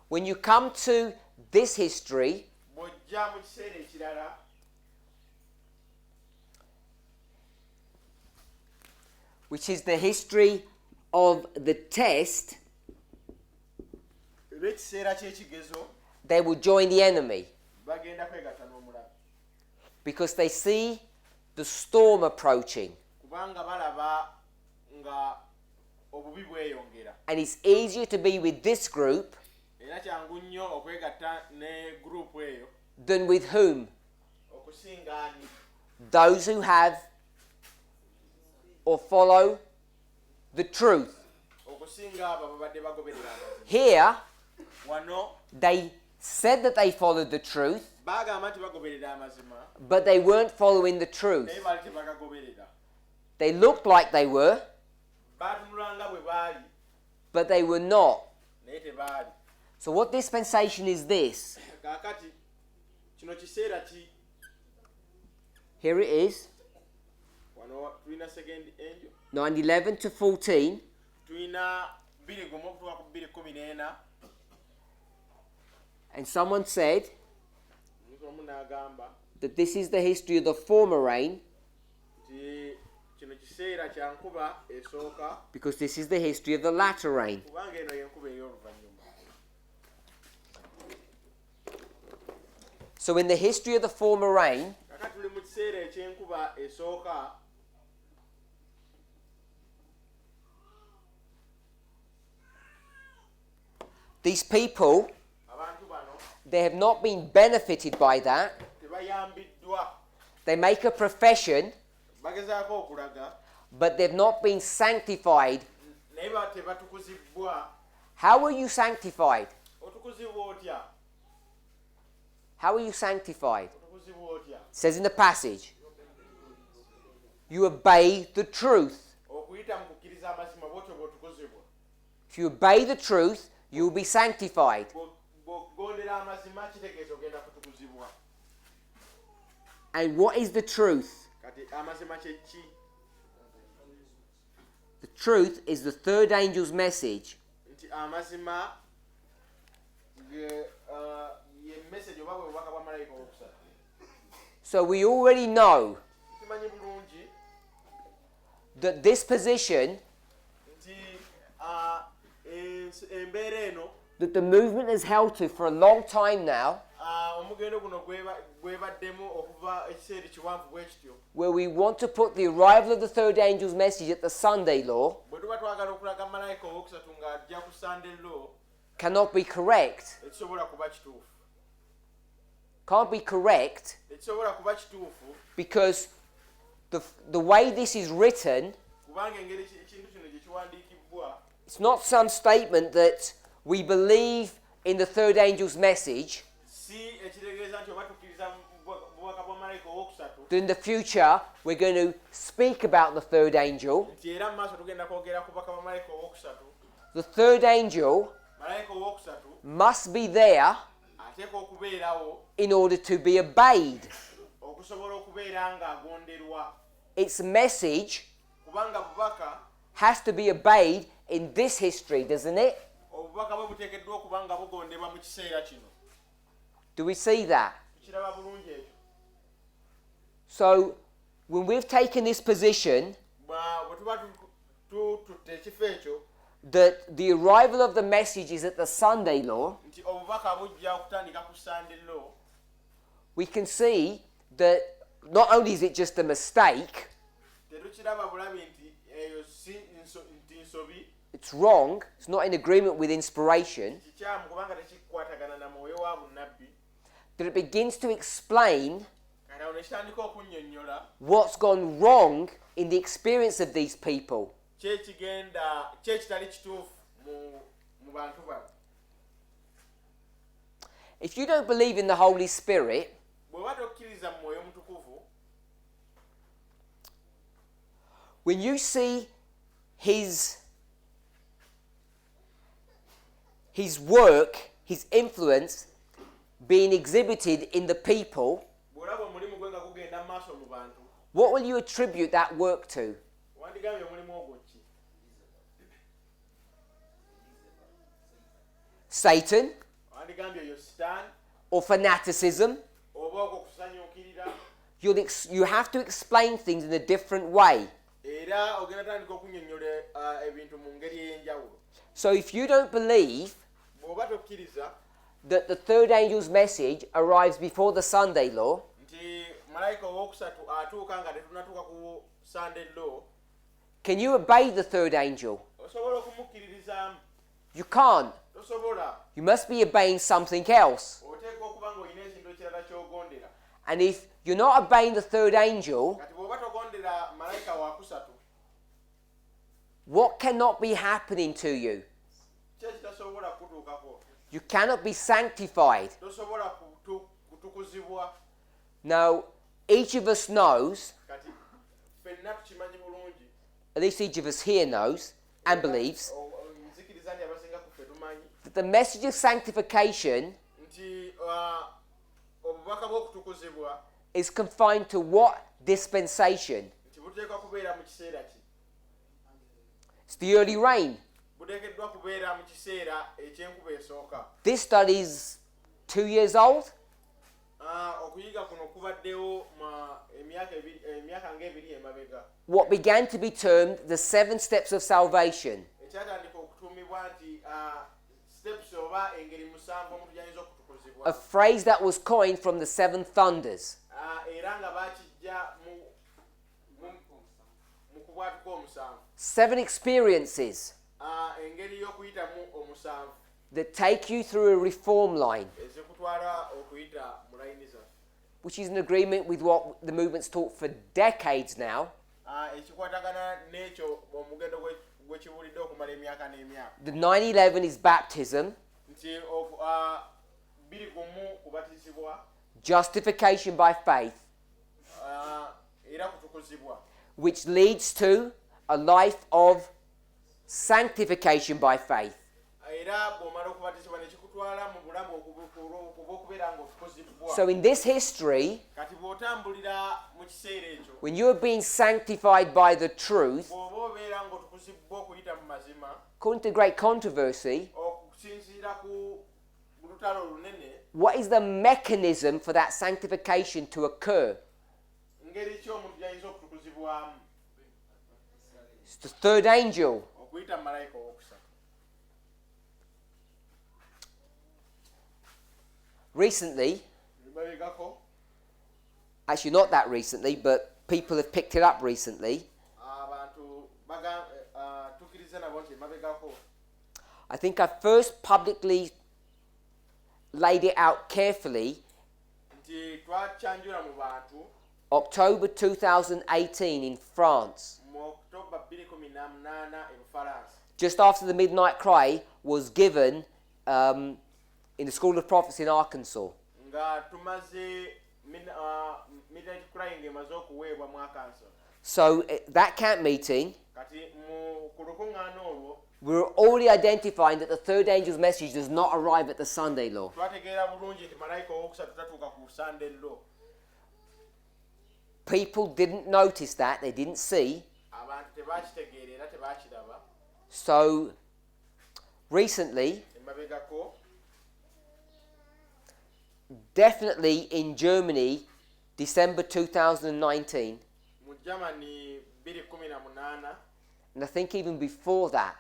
when you come to this history, bw'ojja mu kiseera ekirala, which is the history of the test, olw'ekiseera ky'ekigezo, they will join the enemy. bagenda kwegatta n'omulabe. Because they see the storm approaching. Kubanga balaba nga obubi bweyongera. And it's easier to be with this group Era kyangu nnyo okwegatta ne gurupu eyo than with whom? okusinga ani? Those who have or follow the truth. Okusinga abo babadde bagoberera amazima. Here, Wano they said that they followed the truth, baagamba nti bagoberera amazima, but they weren't following the truth. naye baali tebagagoberera. They looked like they were, Baatunulanga bwe baali, but they were not. naye tebaali. So what dispensation is this? Kaakati kino kiseera ki? Here it is, Wano tulina second angel, 9:11 to 14. tulina 2:1 okutuuka ku 2:14. And someone said Omuntu omu n'agamba that this is the history of the former reign, nti kino kino kiseera kya nkuba esooka because this is the history of the latter rain. kubanga eno y'enkuba ey'oluvannyuma. So in the history of the former rain, kakati tuli mu kiseera eky'enkuba esooka, these people, abantu bano they have not been benefited by that. tebayambiddwa, They make a profession, bagezaako okulaga but they've not been sanctified. naye tebatukuzibwa. How are you sanctified? Otukuzibwa otya? How are you sanctified? Otukuzibwa otya? It says in the passage, you obey the truth. Okuyita mu kukkiriza amazima bw'otyo bw'otukuzibwa. If you obey the truth, you will be sanctified. Bw'okugondera amazima kitegeeza ogenda kutukuzibwa. And what is the truth? Kati amazima kye ki? The truth is the third angel's message. Nti amazima ye message oba bwe bubaka bwa malayika owokusatu. So we already know Tumanyi bulungi that this position, nti embeera eno that the movement has held to for a long time now, omugendo guno gwebaddemu okuva ekiseera kiwanvu bwe kityo, where we want to put the arrival of the third angel's message at the Sunday law, bwe tuba twagala okulaga malayika owokusatu ng'ajja ku Sunday law, cannot be correct. tekisobola kuba kituufu. Can't be correct Tekisobola kuba kituufu because the way this is written, kubanga engeri ekintu kino gye kiwandiikibbwa it's not some statement that we believe in the third angel's message, si ekitegeeza nti oba tukkiriza bubaka bwa malayika owokusatu that in the future we're going to speak about the third angel. nti era mu maaso tugenda kwogera ku bubaka bwa malayika owokusatu. The third angel Malayika owokusatu must be there ateeka okubeerawo in order to be obeyed. okusobola okubeera ng'agonderwa, Its message kubanga bubaka has to be obeyed in this history, doesn't it? obubaka bwe buteekeddwa okuba nga bugondebwa mu kiseera kino. Do we see that? Tukiraba bulungi ekyo. So when we've taken this position Bwe tuba tutte ekifo ekyo that the arrival of the message is at the Sunday law, nti obubaka bujja kutandika ku Sunday law, we can see that not only is it just a mistake, tetukiraba bulabi nti eyo nti nsobi, it's wrong, it's not in agreement with inspiration, kikyamu kubanga tekikwatagana na mwoyo wa bunnabbi, that it begins to explain kati awo ne kitandika okunnyonnyola what's gone wrong in the experience of these people. kyekitali kituufu mu bantu bano. If you don't believe in the Holy Spirit, bw'oba tokkiriza mu mwoyo mutukuvu, when you see his work, his influence being exhibited in the people, bw'olaba omulimu gwe nga gugenda mu maaso mu bantu, what will you attribute that work to? wandigambye omulimu ogwo ki? Satan Wandigambye oyo Sitaani or fanaticism? oba okwo kusanyukirira, You have to explain things in a different way. era ogenda tandika okunnyonnyola ebintu mu ngeri ey'enjawulo. So if you don't believe Bw'oba tokkiriza that the third angel's message arrives before the Sunday law, nti malayika owookusatu atuuka nga tetunatuuka ku Sunday law, can you obey the third angel? osobola okumukkiririzaamu? You can't. Tosobola. You must be obeying something else. Oteekwa okuba ng'olina ekintu ekirala ky'ogondera. And if you're not obeying the third angel, Kati bw'oba togondera malayika waakusatu, what cannot be happening to you? ki ekitasobola kutuukako? You cannot be sanctified. Tosobola kutukuzibwa. Now, each of us knows, Kati ffenna tukimanyi bulungi, at least each of us here knows and believes, nzikiriza nti abasinga ku ffe tumanyi that the message of sanctification nti obubaka bw'okutukuzibwa is confined to what dispensation? nti buteekwa kubeera mu kiseera ki? It's the early rain. Buteekeddwa kubeera mu kiseera eky'enkuba esooka. This study is 2 years old. Okuyiga kuno kubaddewo emyaka ng'ebiri emabega. what began to be termed the 7 steps of salvation. ekyatandika okutuumibwa nti steps oba engeri musanvu omuntu gy'ayinza okutukuzibwa. A phrase that was coined from the 7 thunders. Era nga bakijja mu kubwatuka omusanvu. 7 experiences engeri y'okuyitamu omusanvu that take you through a reform line, ezikutwala okuyita mu layini zaffe. which is in agreement with what the movement's taught for decades now. Ekikwatagana n'ekyo omugendo gw'ekibulidde okumala emyaka n'emyaka. The 9/11 is baptism, Nti 21 kubatizibwa justification by faith, era kutukuzibwa, which leads to a life of sanctification by faith. era bw'omala okubatizibwa nekikutwala mu bulamu okubeera ng'otukuzibwa. So in this history, Kati bw'otambulira mu kiseera ekyo, when you are being sanctified by the truth, bw'oba obeera ng'otukuzibwa okuyita mu mazima, according to great controversy, okusinziira ku lutalo lunene, what is the mechanism for that sanctification to occur? ngeri ki omuntu gy'ayinza okutukuzibwamu? It's the 3rd angel. Okuyita mu malayika owokusatu. Recently, Babigako, actually not that recently, but people have picked it up recently. abantu tukkiriza nabo nti mabegako. I think I first publicly laid it out carefully Nti twakyanjula mu bantu October 2018 in France, mu October 2018 e Bufalansa. just after the midnight cry was given in the School of Prophets in Arkansas. Nga tumaze midnight crying emaze okuweebwa mu Arkansas. So that camp meeting, Kati ku lukuŋŋaana olwo we were already identifying that the 3rd angel's message does not arrive at the Sunday law. twategeera bulungi nti malayika owokusatu tatuuka ku Sunday law. People didn't notice that, they didn't see. Abantu tebakitegeera era tebakiraba. So recently, Emabegako definitely in Germany, December 2019, mu Germany 2018, and I think even before that.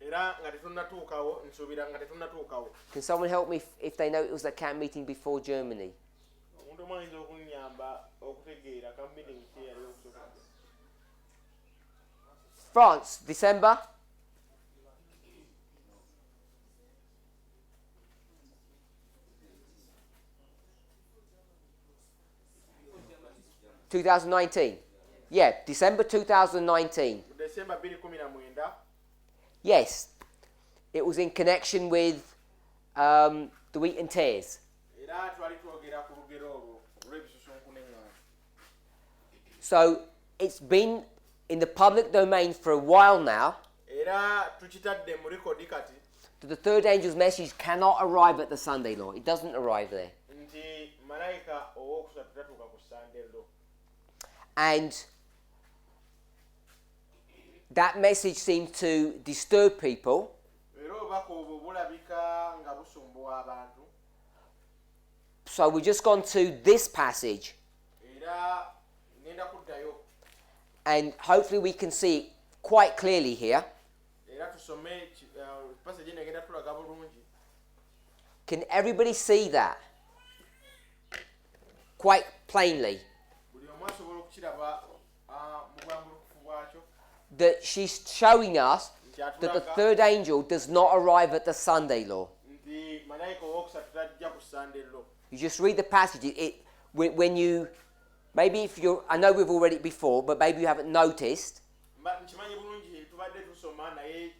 era nga tetunnatuukawo, nsuubira nga tetunnatuukawo. Can someone help me if they know it was that camp meeting before Germany? Omuntu omu ayinza okunnyamba okutegeera camp meeting ki yali okusooka. France, December 2019. Yeah, December 2019. December 2019. Yes, it was in connection with the wheat and tares. Era twali twogera ku lugero olwo olw'ebisusunku n'eŋŋaano. So it's been in the public domain for a while now Era tukitadde mu likodi kati that the 3rd angel's message cannot arrive at the Sunday law. It doesn't arrive there. nti malayika ow'okusatu tatuuka ku Sunday law. And that message seemed to disturb people. Era obubaka obwo bulabika nga busumbuwa abantu. So we've just gone to this passage, Era ngenda kuddayo. and hopefully we can see it quite clearly here. Era tusome passage eno egenda tulaga bulungi. Can everybody see that? Quite plainly. Buli omu asobola okukiraba mu bwambulukufu bwakyo. That she's showing us that the 3rd angel does not arrive at the Sunday law. Nti malayika ow'okusatu tajja ku Sunday law. You just read the passage. When you, maybe if you're, I know we've alread it before, but maybe you haven't noticed. Nkimanyi bulungi tubadde tusoma naye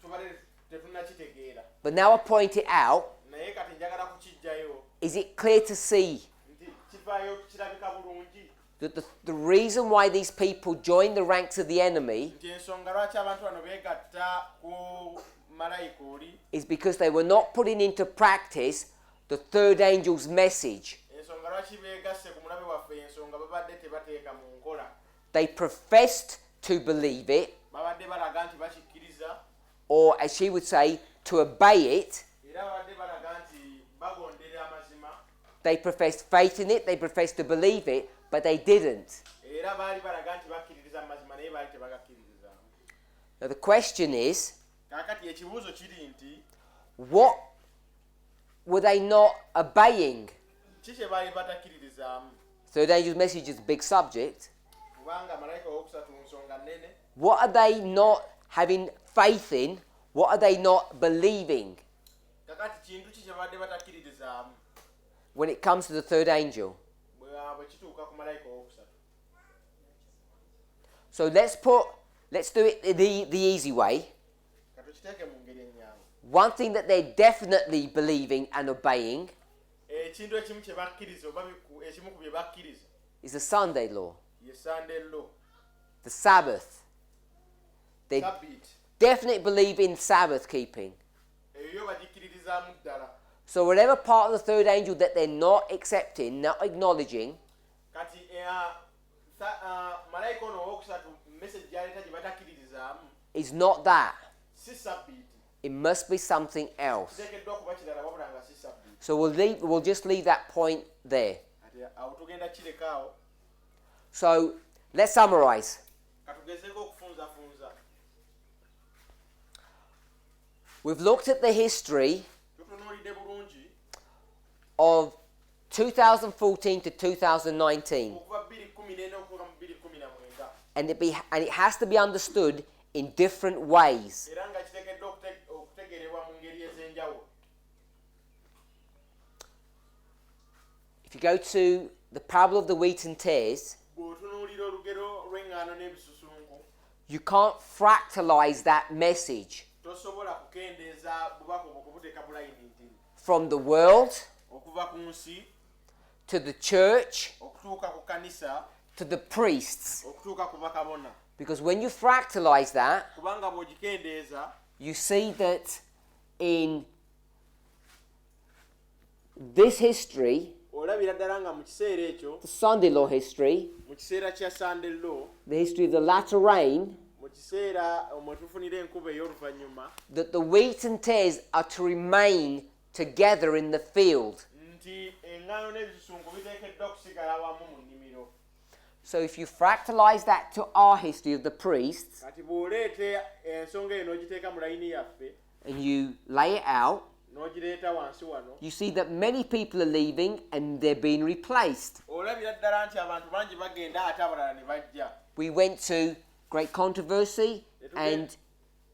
tubadde tetunnakitegeera. But now I point it out. Naye kati njagala kukiggyayo. Is it clear to see Nti kivaayo kirabika bulungi. that the reason why these people joined the ranks of the enemy Nti ensonga lwaki abantu bano beegatta ku malayika oli. is because they were not putting into practice the 3rd angel's message. Ensonga lwaki beegasse ku mulabe waffe ensonga babadde tebateeka mu nkola. They professed to believe it, Babadde balaga nti bakikkiriza. or as she would say, to obey it. Era babadde balaga nti bagondera amazima. They professed faith in it, they professed to believe it, but they didn't. era baali balaga nti bakkiririza mu mazima naye baali tebagakkiririzaamu. Now the question is, Kaakati ekibuuzo kiri nti what were they not obeying? ki kye baali batakkiririzaamu? Third angel's message is a big subject. Kubanga malayika owookusatu nsonga nnene. What are they not having faith in? What are they not believing Kakati kintu ki kye badde batakkiririzaamu when it comes to the third angel? bwe kituuka ku malayika owookusatu? So let's do it the easy way. Katukiteeke mu ngeri ennyangu. One thing that they're definitely believing and obeying Ekintu ekimu kye bakkiriza oba ekimu ku bye bakkiriza is the Sunday law, ye Sunday law, the Sabbath. They Sabbath. definitely believe in Sabbath keeping. Eyo bagikkiririzaamu ddala. So whatever part of the third angel that they're not accepting, not acknowledging, Kati malayika ono owookusatu message gy'aleeta gye batakkiririzaamu is not that. si Sabbath. It must be something else. Kiteekeddwa okuba kirala wabula nga si Sabbath. So we'll just leave that point there. Kati awo tugenda kireka awo. So let's summarize. Katugezeeko okufunzafunza. We've looked at the history Tutunuulidde bulungi of 2014 to 2019, okuva 2014 okuva mu 2019 and it has to be understood in different ways. era nga kiteekeddwa okutegeerebwa mu ngeri ez'enjawulo. If you go to the parable of the wheat and tares, Bw'otunuulira olugero lw'eŋŋaano n'ebisusunku you can't fractalize that message tosobola kukendeeza bubaka obwo kubuteeka bulayini nti from the world okuva ku nsi to the church okutuuka ku kanisa to the priests. okutuuka ku bakabona. Because when you fractalize that, Kubanga bw'ogikendeeza you see that in this history, olabira ddala nga mu kiseera ekyo the Sunday law history, mu kiseera kya Sunday law the history of the latter rain, mu kiseera mwe tufunira enkuba ey'oluvannyuma that the wheat and tares are to remain together in the field. nti eŋŋaano n'ebisusunku biteekeddwa okusigala wamu mu nnimiro. So if you fractalize that to our history of the priests, Kati bw'oleete ensonga eyo n'ogiteeka mu layini yaffe and you lay it out, n'ogireeta wansi wano you see that many people are leaving and they're being replaced. olabira ddala nti abantu bangi bagenda ate abalala ne bajja. We went to Great Controversy and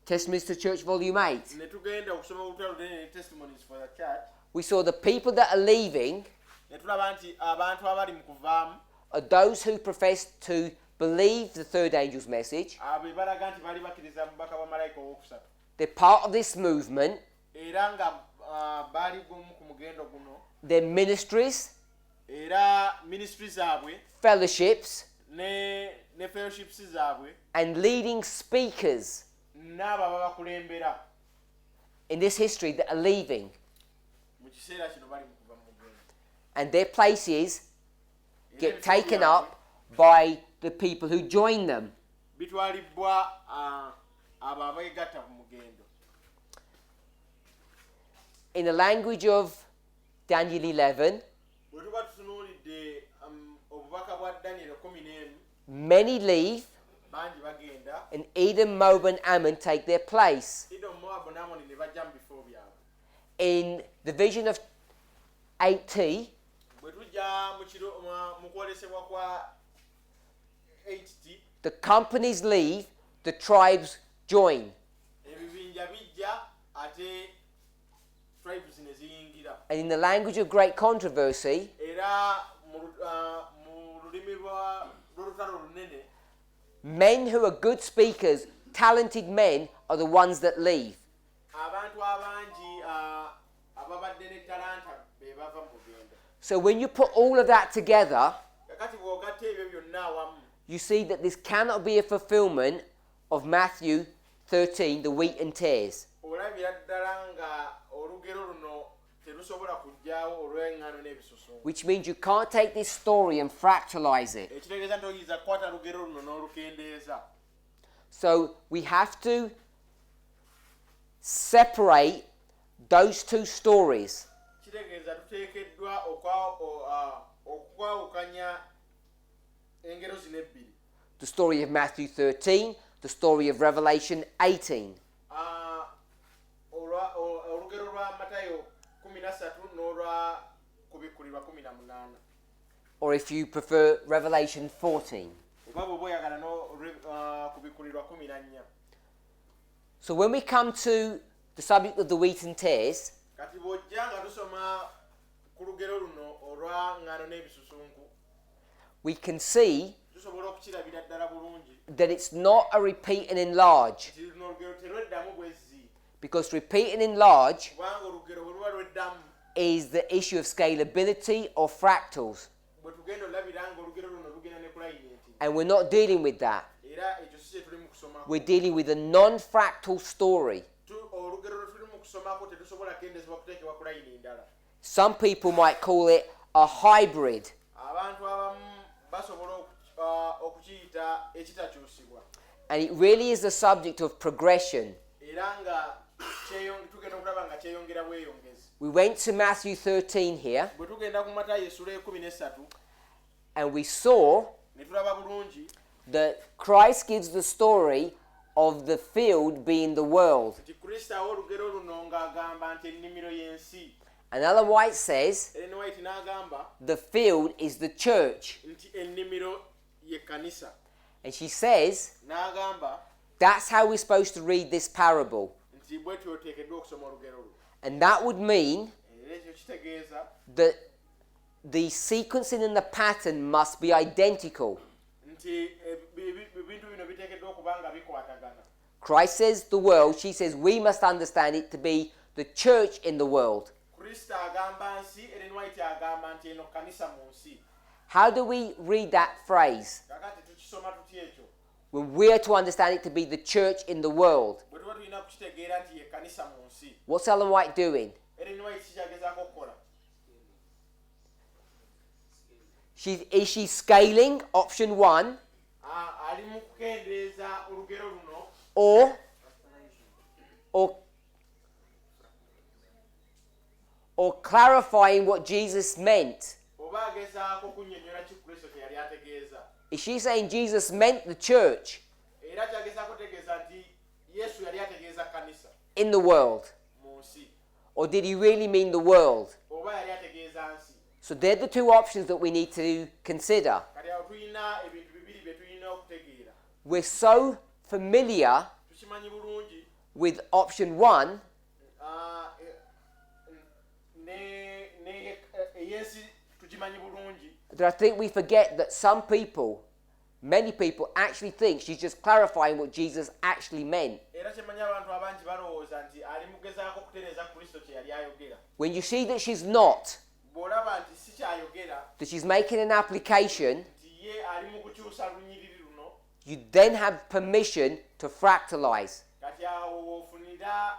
Testimonies to Church Volume 8. Ne tugenda okusoma olutalo lunene ne Testimonies for the Church. We saw the people that are leaving Ne tulaba nti abantu abali mu kuvaamu are those who profess to believe the third angel's message. be balaga nti baali bakkiriza mubaka wa malayika owookusatu They're part of this movement. era nga baali gumu ku mugendo guno Their ministries, era ministry zaabwe fellowships, ne fellowships zaabwe and leading speakers n'abo ababakulembera in this history that are leaving. mu kiseera kino bali mu kuva mu mugendo. And their places Era get ebifo taken byabwe up by the people who join them. bitwalibbwa abo abeegatta mu mugendo. In the language of Daniel 11, Bwe tuba tutunuulidde obubaka bwa Daniel 11, many leave bangi bagenda, and Edom, Moab and Ammon take their place. Edom, Moab ne Amoni ne bajja mu bifo byabwe. In the vision of 8T, Bwe tujja mu kwolesebwa kwa 8T, the companies leave, the tribes join. ebibinja bijja ate tribes ne ziyingira. And in the language of great controversy, Era mu lulimi lw'olutalo lunene, men who are good speakers, talented men, are the ones that leave. abantu abangi ababadde ne talanta be bava mu lugendo. So when you put all of that together, Kakati bw'ogatta ebyo byonna awamu, you see that this cannot be a fulfillment of Matthew 13, the wheat and tares. olabira ddala nga olugero luno terusobola kujjaawo olw'eŋŋaano n'ebisusunku. Which means you can't take this story and fractalize it. Ekitegeeza nti oyinza kukwata lugero luno n'olukendeeza. So we have to separate those two stories. Kitegeeza tuteekeddwa okwawukanya engero zino ebbiri. The story of Matthew 13, the story of Revelation 18. Olugero lwa Matayo 13 n'olwa Kubikkulirwa 18. Or if you prefer, Revelation 14. Oba bw'oba oyagala Kubikkulirwa 14. So when we come to the subject of the wheat and tares, Kati bw'ojja nga tusoma ku lugero luno olwa ŋŋaano n'ebisusunku, we can see tusobola okukirabira ddala bulungi that it's not a repeat and enlarge. nti luno olugero terweddamu bwezzi, Because repeat and enlarge kubanga olugero bwe luba lweddamu is the issue of scalability or fractals. bwe tugenda olabira nga olugero luno lugenda ne kulayinenti, And we're not dealing with that. era ekyo si kye tuli mu kusomako. We're dealing with a non-fractal story. Olugero lwe tuli mu kusomako tetusobola kendezebwa kuteekebwa ku layini ndala. Some people might call it a hybrid. Abantu abamu basobola okukiyita ekitakyusibwa, And it really is a subject of progression. era nga tugenda okulaba nga kyeyongera bweyongezi. We went to Matthew 13 here, Bwe tugenda ku Matayo essula 13 and we saw ne tulaba bulungi that Christ gives the story of the field being the world. nti Kristo awa olugero luno ng'agamba nti ennimiro y'ensi. And Ellen White says Ellen White n'agamba the field is the church. nti ennimiro ye kkanisa. And she says N'agamba that's how we're supposed to read this parable. nti bwe twoteekeddwa okusoma olugero luno. And that would mean Era ekyo kitegeeza that the sequencing and the pattern must be identical. nti ebintu bino biteekeddwa okuba nga bikwatagana. Christ says the world, she says we must understand it to be the church in the world. Kristo agamba nsi, Ellen White agamba nti eno kkanisa mu nsi. How do we read that phrase? Kakati tukisoma tutya ekyo? When we're to understand it to be the church in the world. Bwe tuba tulina kukitegeera nti ye kkanisa mu nsi. What's Ellen White doing? Ellen White kikyagezaako okukola. Is she scaling option 1 Ali mu kukendeeza olugero luno or clarifying what Jesus meant? oba agezaako kunnyonnyola ki Kristo kye yali ategeeza. Is she saying Jesus meant the church Era kyagezaako tegeeza nti Yesu yali ategeeza kkanisa in the world? mu nsi, Or did he really mean the world? oba yali ategeeza nsi. So they're the two options that we need to consider. Kati awo tulina ebintu bibiri bye tulina okutegeera. We're so familiar Tukimanyi bulungi with option 1 ey'ensi tukimanyi bulungi, that I think we forget that many people actually think she's just clarifying what Jesus actually meant. era kyemanyi abantu abangi balowooza nti ali mugezaako kutereeza Kristo kye yali ayogera. When you see that she's not, Bw'olaba nti si kyayogera, that she's making an application, nti ye ali mu kukyusa lunyiriri luno, you then have permission to fractalize. kati awo woofunira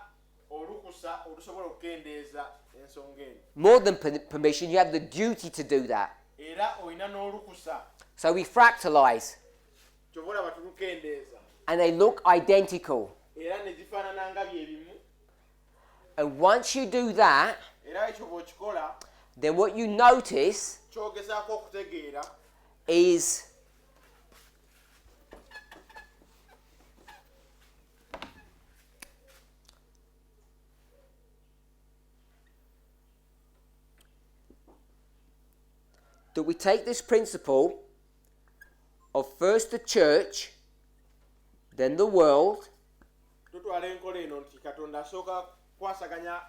olukusa olusobola okukendeeza ensonga eno. More than permission, you have the duty to do that. Era olina n'olukusa, So we fractalize, kyova olaba tulukendeeza, and they look identical. era ne zifaanana nga bye bimu. And once you do that, Era ekyo bw'okikola, then what you notice kyogezaako okutegeera is that we take this principle of first the church, then the world, tutwala enkola eno nti Katonda asooka kwasaganya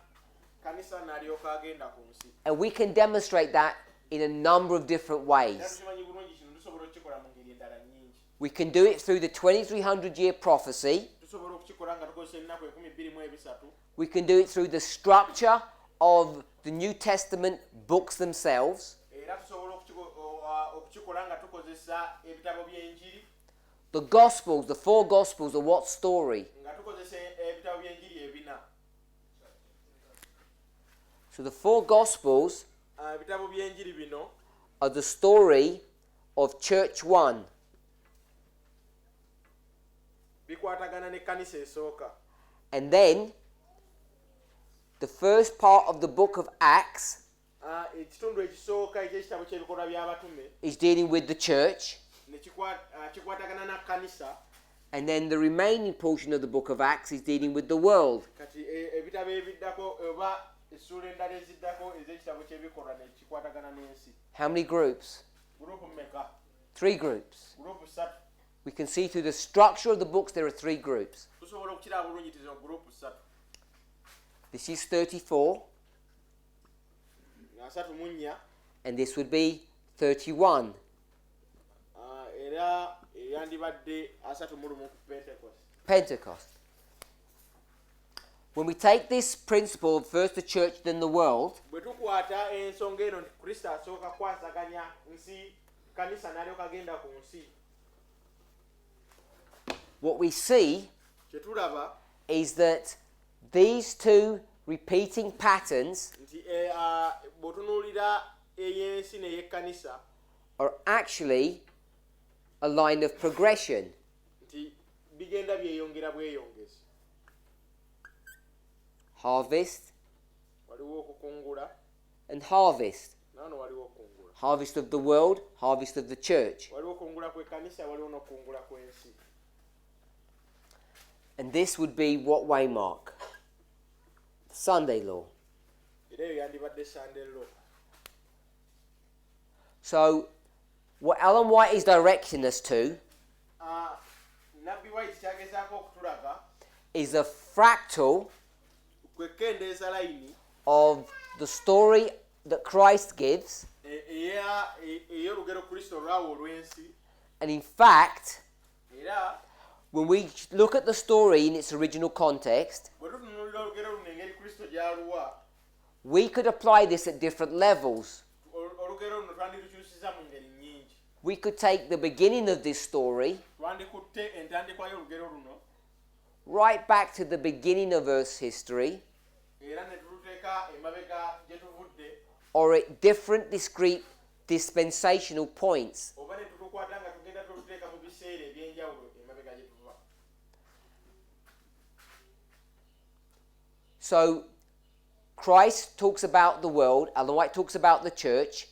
kanisa n'alyoka agenda ku nsi. and we can demonstrate that in a number of different Era ways. tukimanyi bulungi kino tusobola okukikola mu ngeri endala nnyingi. We can do it through the 2300-year prophecy. Tusobola okukikola nga tukozesa ennaku 23. We can do it through the structure of the New Testament books themselves. Era tusobola okukikola nga tukozesa ebitabo by'enjiri, The Gospels, the four Gospels are what story? nga tukozesa ebitabo by'enjiri ebina. So the four Gospels Ebitabo by'enjiri bino are the story of Church 1. bikwatagana n'ekkanisa esooka. And then the first part of the book of Acts Ekitundu ekisooka eky'ekitabo ky'ebikolwa by'abatume is dealing with the church. kikwatagana na kanisa. And then the remaining portion of the book of Acts is dealing with the world. Kati ebitabo ebiddako oba essula endala eziddako ez'ekitabo ky'ebikolwa ne kikwatagana n'ensi. How many groups? Gurupu mmeka? 3 groups. Gurupu 3. We can see through the structure of the books there are 3 groups. Tusobola okukiraba bulungi tizo gurupu 3. This is 34. Asatu mu nnya. And this would be 31. Era yandibadde asatu mu lumu ku Pentecost. Pentecost. When we take this principle of first the church then the world, Bwe tukwata ensonga eno nti Kristo asooka kwasaganya nsi kanisa n'alyoka agenda ku nsi. what we see Kye tulaba is that these 2 repeating patterns nti bw'otunuulira ey'ensi n'ey'ekkanisa are actually a line of progression. nti bigenda byeyongera bweyongezi. Harvest Waliwo okukungula and harvest. naano waliwo okungula. Harvest of the world, harvest of the church. Waliwo okungula kw'ekkanisa waliwo n'okungula kw'ensi. And this would be what waymark? Sunday law. Era eyo yandibadde Sunday law. So, what Ellen White is directing us to Nabbi White kyagezaako okutulaga is a fractal kwe kendeeza layini of the story that Christ gives, ey'olugero Kristo lwawo olw'ensi. and in fact, Era when we look at the story in its original context, bwe tutunuulira olugero luno engeri Kristo gy'aluwa, we could apply this at different levels. olugero luno twanditukyusiza mu ngeri nnyingi. We could take the beginning of this story Twandikutte entandikwa y'olugero luno right back to the beginning of Earth's history, era ne tuluteeka emabega gye tuvudde, or at different discrete dispensational points. oba ne tutukwata nga tugenda tuluteeka mu biseera eby'enjawulo emabega gye tuva. So, Christ talks about the world, Ellen White talks about the church.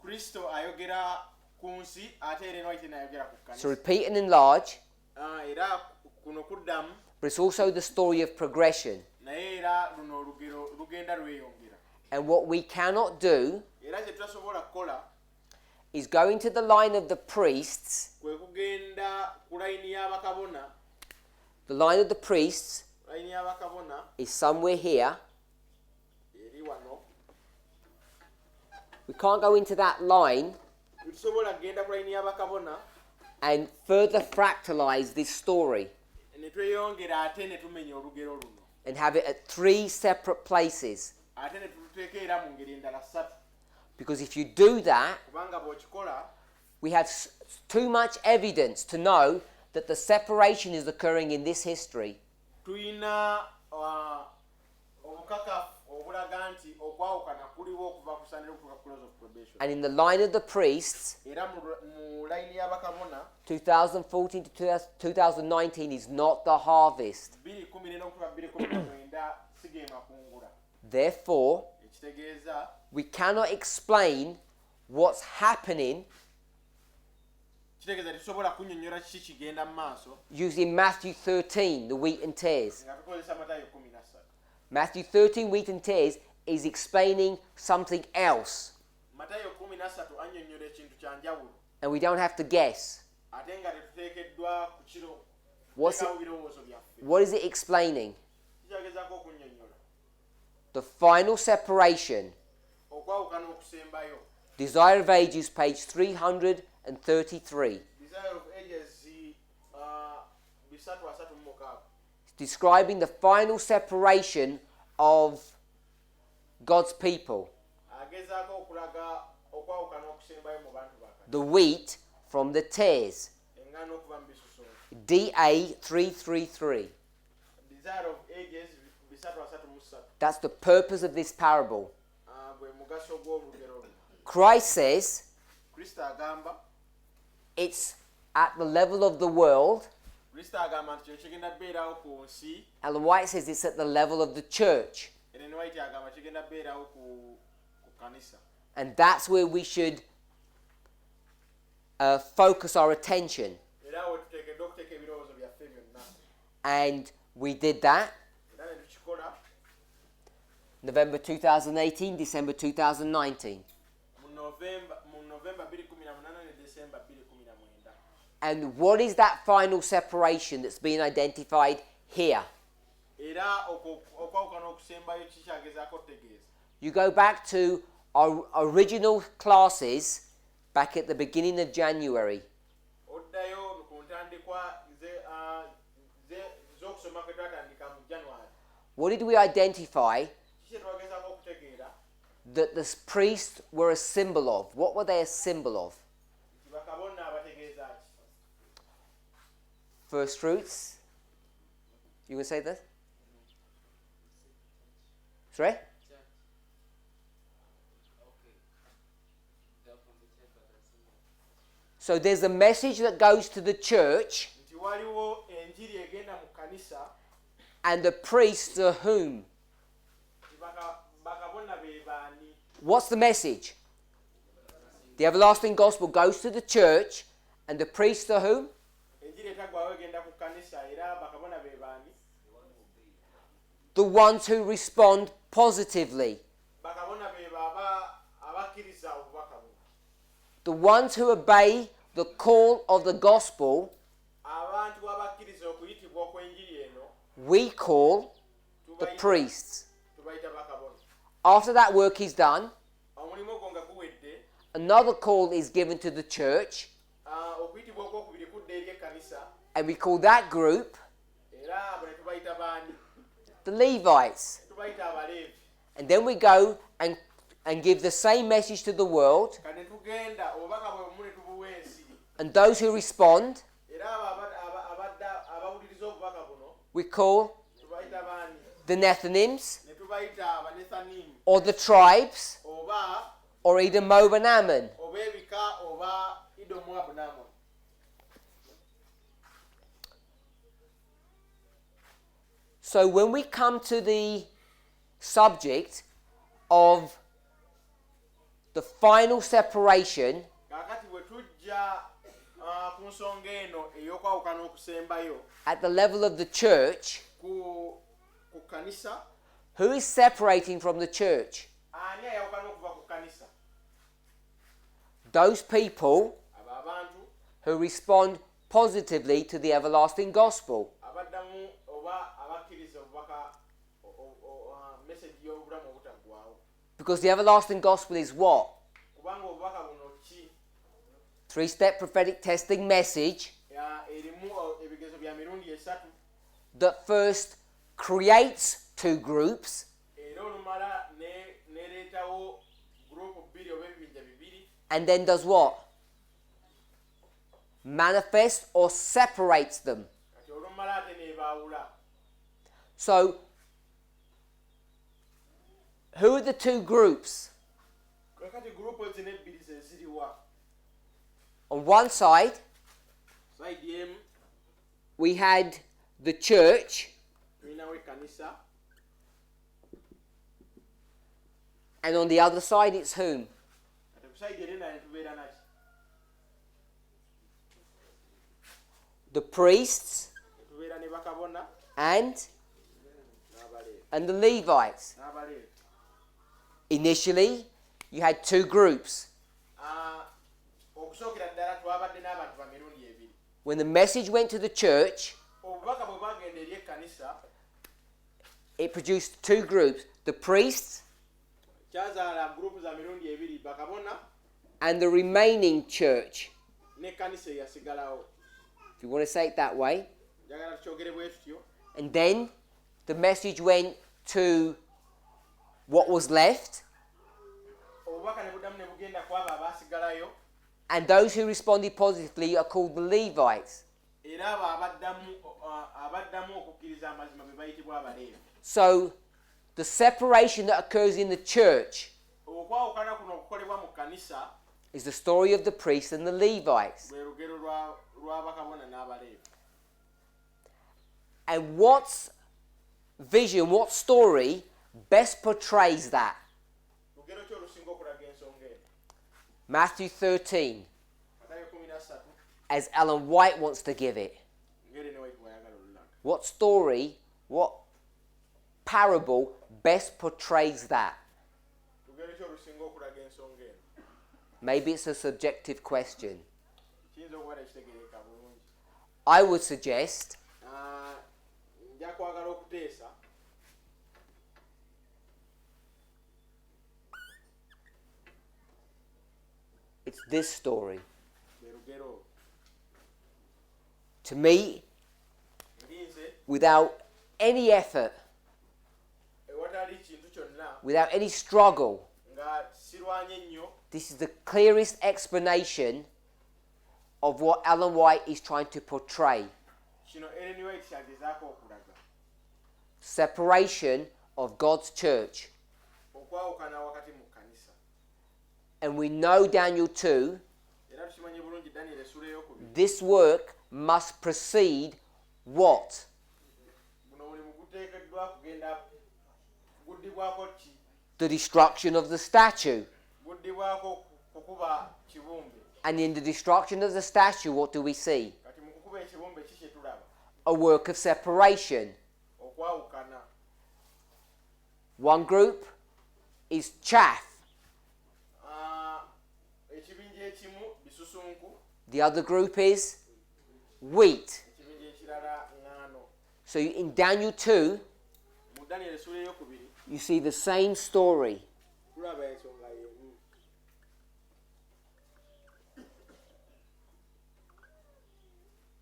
Kristo ayogera ku nsi ate era White n'ayogera ku So kkanisa. repeat and enlarge, Era kuno kuddamu but it's also the story of progression. naye era luno olugero lugenda lweyongera. And what we cannot do Era kye tutasobola kukola is go into the line of the priests. kwe kugenda ku layini y'abakabona. The line of the priests Layini y'abakabona is somewhere here. eri wano. We can't go into that line Tetusobola kugenda ku layini y'abakabona and further fractalize this story ne tweyongera ate ne tumenya olugero luno. and have it at 3 separate places. Ate ne tuluteeka era mu ngeri endala 3. Because if you do that, Kubanga bw'okikola we have too much evidence to know that the separation is occurring in this history. tulina obukakafu obulaga nti okwawukana kuliwo okuva ku Sunday okutuuka ku close of probation. And in the line of the priests, Era mu layini y'abakabona 2014 to 2019 is not the harvest. 2014 okutuuka 2019 sigema kungula. Therefore, Ekitegeeza we cannot explain what's happening kitegeeza tetusobola kunnyonnyola kiki kigenda mu maaso using Matthew 13, the wheat and tares. nga tukozesa Matayo 13. Matthew 13, wheat and tares, is explaining something else. Matayo 13 annyonnyola ekintu kya njawulo And we don't have to guess. ate nga tetuteekeddwa ku kiro What's it- teekawo birowoozo byaffe. What is it explaining? Kikyagezaako okunnyonnyola The final separation. okwawukana okusembayo. Desire of Ages, page 333. Desire of Ages 336. Describing the final separation of God's people. Agezaako okulaga okwawukana okusembayo mu bantu ba Katonda. The wheat from the tares. Engano okuva mu bisuso. DA 333. Desire of Ages 333. That's the purpose of this parable. Gwe mugaso gw'olugero luno. Christ says Kristo agamba it's at the level of the world. Kristo agamba nti kyo kigenda beerawo ku nsi. Ellen White says it's at the level of the church. Ellen White agamba kigenda beerawo ku kanisa. And that's where we should focus our attention. era we tuteekeddwa okuteeka ebirowoozo byaffe byonna And we did that. era ne tukikola November 2018, December 2019. mu November 2018 ne December 2019. And what is that final separation that's been identified here? Era okwawukana okusembayo kikyagezaako okutegeeza. You go back to our original classes back at the beginning of January. Oddayo ku ntandikwa z'okusoma kwe twatandika mu January. What did we identify Kiki twagezaako okutegeera that the priests were a symbol of? What were they a symbol of? nti bakabona abategeeza ki? First fruits? You can say that? Sorry? So there's a message that goes to the church, Nti waliwo enjiri egenda mu kkanisa and the priests are whom? nti bakabona be baani? What's the message? The everlasting gospel goes to the church, and the priests are whom? Enjiri etaggwawo egenda ku kkanisa era bakabona be baani? The ones who respond positively. Bakabona be baba abakkiriza obubaka buno. The ones who obey the call of the gospel, Abantu abakkiriza okuyitibwa okw'enjiri eno we call the priests. tubayita bakabona. After that work is done, Omulimu ogwo nga guwedde, another call is given to the church, okuyitibwa okwokubiri kudda eri ekkanisa and we call that group era abo ne tubayita baani? the Levites. Tubayita Abaleevi. And then we go and give the same message to the world, Kati ne tugenda obubaka bwe bumu ne tubuwa ensi. and those who respond, Era abo abawuliriza obubaka buno we call tubayita baani? the Nethinims, Ne tubayita Abanethanimu or the tribes, oba or Edom, Moab, and Ammon. ebika oba Edomu, Moabu n'Amoni. So when we come to the subject of the final separation, Kaakati bwe tujja ku nsonga eno ey'okwawukana okusembayo at the level of the church, ku kkanisa, who is separating from the church? ani ayawukana okuva ku kkanisa? Those people Abo abantu who respond positively to the everlasting gospel. abaddamu oba abakkiriza obubaka message y'obulamu obutaggwaawo. Because the everlasting gospel is what? Kubanga obubaka buno ki? Three-step prophetic testing message Erimu ebigezo bya mirundi esatu that first creates two groups, era olumala nereetawo gurupu bbiri oba ebibinja bibiri, and then does what? Manifests or separates them. kati olumala ate nebaawula. So, who are the two groups? Kakati gurupu ezo n'ebbiri ze ziriwa? On one side, Sayidi emu we had the church, tulinawo ekkanisa, and on the other side, it's whom? kati ku sayidi eri endala ne tubeera naki? The priests Ne tubeera ne bakabona and n'Abaleevi. the Levites. N'Abaleevi. Initially, you had two groups. Okusookera ddala twabadde n'abantu ba mirundi ebiri. When the message went to the church, Obubaka bwe bwagenda eri ekkanisa it produced two groups, the priests kyazaala gurupu za mirundi ebiri, bakabona and the remaining church. n'ekkanisa eyasigalawo. If you want to say it that way. Njagala tukyogere bwe tutyo. And then the message went to what was left, Obubaka ne buddamu ne bugenda ku abo abaasigalayo, and those who responded positively are called the Levites. era abo abaddamu okukkiriza amazima be bayitibwa Abaleevi. So the separation that occurs in the church Okwawukana kuno okukolebwa mu kkanisa is the story of the priests and the Levites. lwe lugero lwa bakabona n'Abaleevi. And what vision, what story best portrays that? Lugero ki olusinga okulaga ensonga eno? Matthew 13. Matayo as Ellen White wants to give it. ngeri ne White bw'ayagala olulaga. What story, what parable best portrays that? Lugero ki olusinga okulaga ensonga eno? Maybe it's a subjective question. Kiyinza okuba tekitegeereka bulungi. I would suggest Nja kwagala okuteesa it's this story. lwe lugero. To me, Nze without any effort, ewatali kintu kyonna without any struggle, nga sirwanye nnyo, this is the clearest explanation of what Ellen White is trying to portray. kino Ellen White kyagezaako okulaga. Separation of God's church. Okwawukana wakati mu kkanisa. And we know Daniel 2, Era tukimanyi bulungi Daniel essula ey'okubiri. this work must precede what? Guno mulimu guteekeddwa kugenda guddibwako ki? The destruction of the statue. Guddibwako kukuba kibumbe. And in the destruction of the statue, what do we see? Kati mu kukuba ekibumbe ki kye tulaba? A work of separation. Okwawukana. One group is chaff. Ekibinja ekimu bisusunku, The other group is wheat. ekibinja ekirala ŋŋaano. So in Daniel 2, Mu Daniel essula ey'okubiri you see the same story. tulaba ensonga y'emu.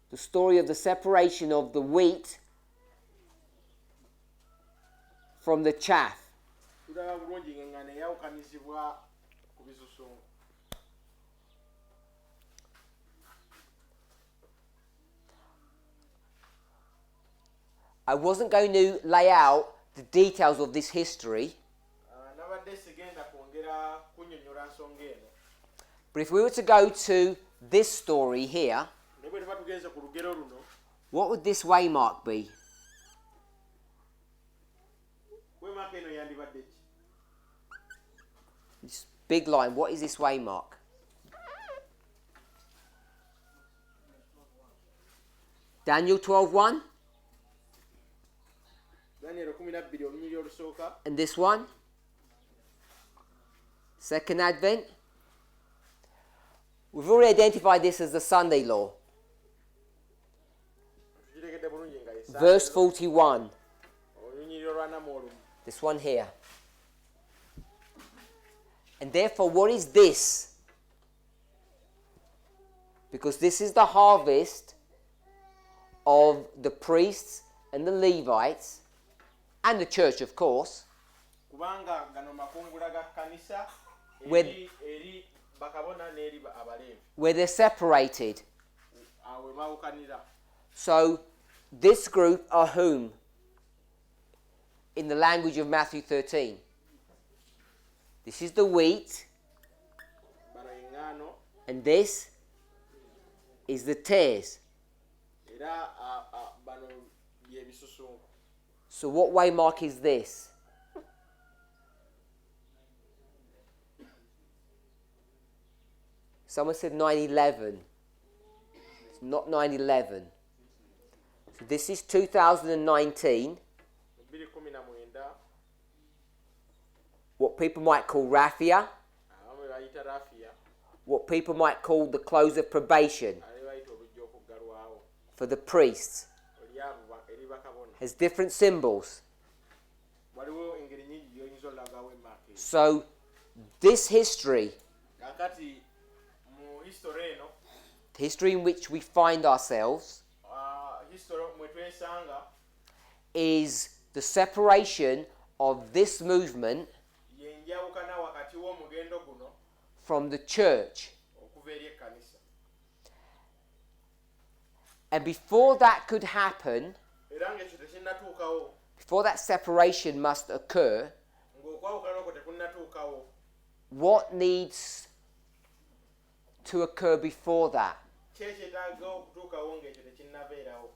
The story of the separation of the wheat from the chaff. Tulaba bulungi ng'eŋŋaano eyawukanizibwa ku bisusunku. I wasn't going to lay out the details of this history, Nabadde sigenda kwongera kunnyonnyola nsonga eno. but if we were to go to this story here, Naye bwe tuba tugenze ku lugero luno, what would this waymark be? weemaaka eno yandibadde ki? This big line, what is this waymark? Daniel 12:1, Daniel 12 olunyiri olusooka, and this one, Second Advent. We've already identified this as the Sunday law. tukitegedde bulungi nga ye Verse 41, olunyiri olwanamu olumu. this one here. And therefore, what is this? Because this is the harvest of the priests and the Levites and the church, of course, Kubanga gano makungula ga kkanisa With- eri bakabona n'eri abaleevi. where they're separated. Awo we baawukanira. So, this group are whom? In the language of Matthew 13. This is the wheat, Bano eŋŋaano and this is the tares. era bano bye bisusunku. So, what waymark is this? Someone said 9/11. It's not 9/11. So, this is 2019, 2019 what people might call raffia, abamu bayita rafiya, what people might call the close of probation ate bayita olujja okuggalwawo for the priests. oli abo eri bakabona. Has different symbols. Waliwo engeri nnyingi gy'oyinza olagawo emaaka eyo. So, this history, Kakati mu history eno, the history in which we find ourselves, history mwe twesanga is the separation of this movement yenjawukana wakati w'omugendo guno from the church. okuva eri ekkanisa. And before that could happen, Era ng'ekyo tekinnatuukawo, before that separation must occur, ng'okwawukana okwo tekunnatuukawo, what needs to occur before that? ki ekyetaaga okutuukawo ng'ekyo tekinnabeerawo?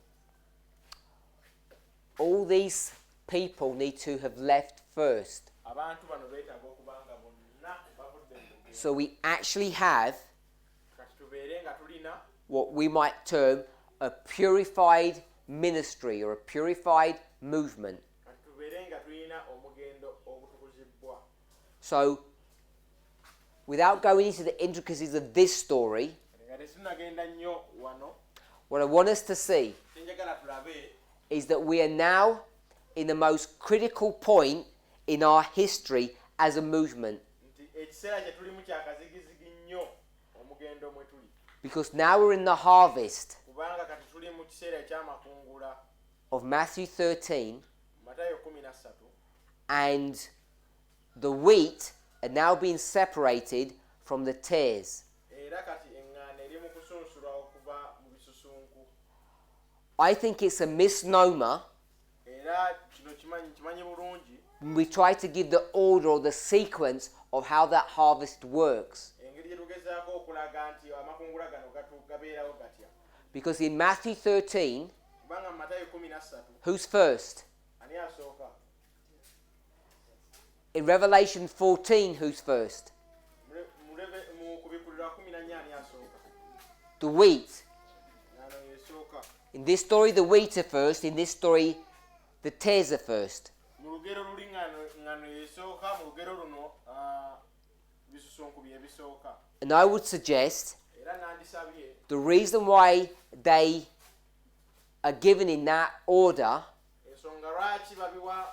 All these people need to have left first. Abantu bano beetaaga okuba nga bonna bavudde mu lugendo. So we actually have Kati tubeere nga tulina what we might term a purified ministry or a purified movement. kati tubeere nga tulina omugendo ogutukuzibwa. So, without going into the intricacies of this story, nga tetunagenda nnyo wano what I want us to see kyenjagala tulabe is that we are now in the most critical point in our history as a movement. nti ekiseera kye tulimu kyakazigizigi nnyo omugendo mwe tuli, Because now we're in the harvest kubanga kati tuli mu kiseera ekyamakungula of Matthew 13, Matayo 13, and the wheat are now being separated from the tares. era kati eŋŋaano eri mu kusunsulwa okuva mu bisusunku. I think it's a misnomer Era kino kimanyi bulungi when we try to give the order or the sequence of how that harvest works. engeri gye tugezaako okulaga nti amakungula gano gabeerawo gatya. Because in Matthew 13, Kubanga mu Matayo 13 who's first? ani asooka? In Revelation 14, who's first? Mu kubikulirwa 14 ani asooka? The wheat. Ngano yesooka. In this story, the wheat are first. In this story, the tares are first. Mu lugero luli ngano yesooka, mu lugero luno bisusunku bye bisooka. And I would suggest Era nandisabye the reason why they are given in that order ensonga lwaki babiwa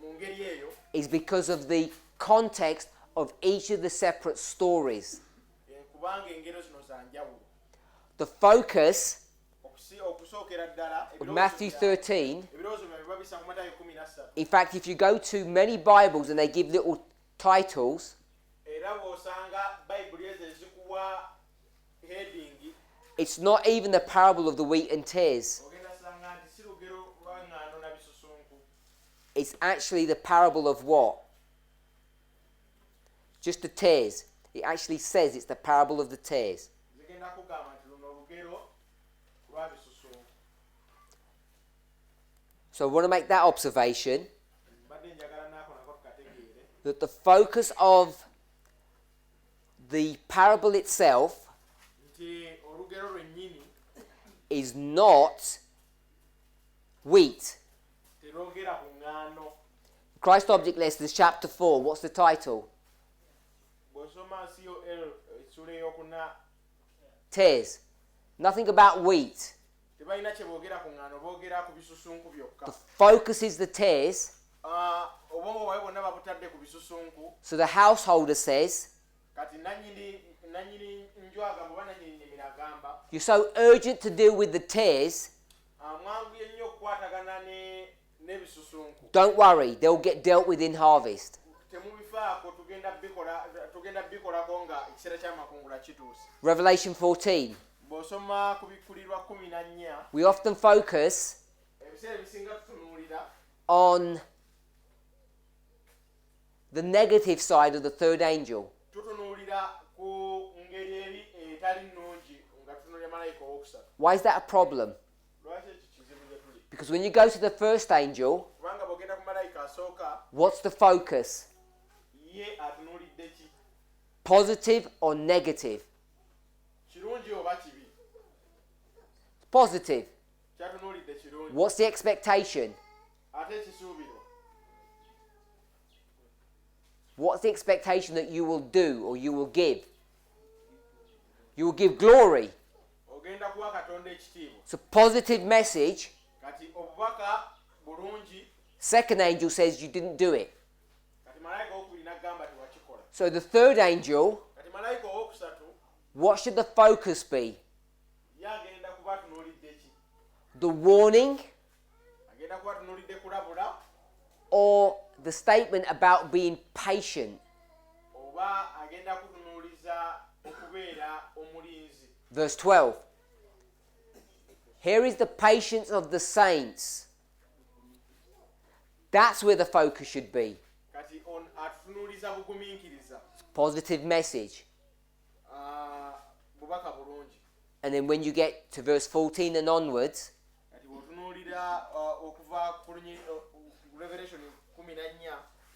mu ngeri eyo is because of the context of each of the separate stories. kubanga engero zino za njawulo. The focus Okusookera ddala of Matthew 13, ebirowoozo bino biba bisa ku Matayo 13. in fact, if you go to many Bibles and they give little titles, Era bw'osanga bayibuli ezo ezikuwa heading it's not even the parable of the wheat and tares. ogenda sanga nti si lugero lwa ŋŋaano na bisusunku. It's actually the parable of what? Just the tares. It actually says it's the parable of the tares. Zigenda kugamba nti luno olugero lwa bisusunku. So I want to make that observation, Mbadde njagala naako nako tukategeere that the focus of the parable itself nti olugero lwennyini is not wheat. terwogera ku ŋŋaano. Christ Object Lessons, chapter 4, what's the title? Bw'osoma COL essula ey'okuna Tares. Nothing about wheat. tebalina kye boogera ku ŋŋaano, boogera ku bisusunku byokka. The focus is the tares. Obwongo bwawe bwonna babutadde ku bisusunku. So the householder says, Kati nannyini nju agamba oba nannyini nnimiro agamba you're so urgent to deal with the tares, mwanguye nnyo okukwatagana n'ebisusunku. don't worry, they'll get dealt with in harvest. Temubifaako, tugenda bikolako nga ekiseera ky'amakungula kituuse. Revelation 14. Bw'osoma ku bikulirwa 14, We often focus ebiseera ebisinga tutunuulira on the negative side of the third angel. tutunuulira ku ngeri eri etali nnungi nga tutunuulira malayika owookusatu. Why is that a problem? Lwaki ekyo kizibu gye tuli? Because when you go to the first angel, Kubanga bw'ogenda ku malayika asooka, what's the focus? ye atunuulidde ki? Positive or negative? Kirungi oba kibi? Positive. Kyatunuulidde kirungi. What's the expectation? Ate ekisuubiro. What's the expectation that you will do or you will give? You will give glory. Ogenda kuwa Katonda ekitiibwa. It's a positive message. Kati obubaka bulungi, Second angel says you didn't do it. kati malayika owokubiri n'agamba tewakikola. So the third angel, Kati malayika owookusatu what should the focus be? ye agenda kuba atunuulidde ki? The warning Agenda kuba atunuulidde kulabula or the statement about being patient? oba agenda kutunuuliza okubeera omulinzi. Verse 12. Here is the patience of the saints. That's where the focus should be. Kati atutunuuliza bugumiikiriza. Positive message. Bubaka bulungi. And then when you get to verse 14 and onwards, Kati bw'otunuulira okuva ku Revelation 14,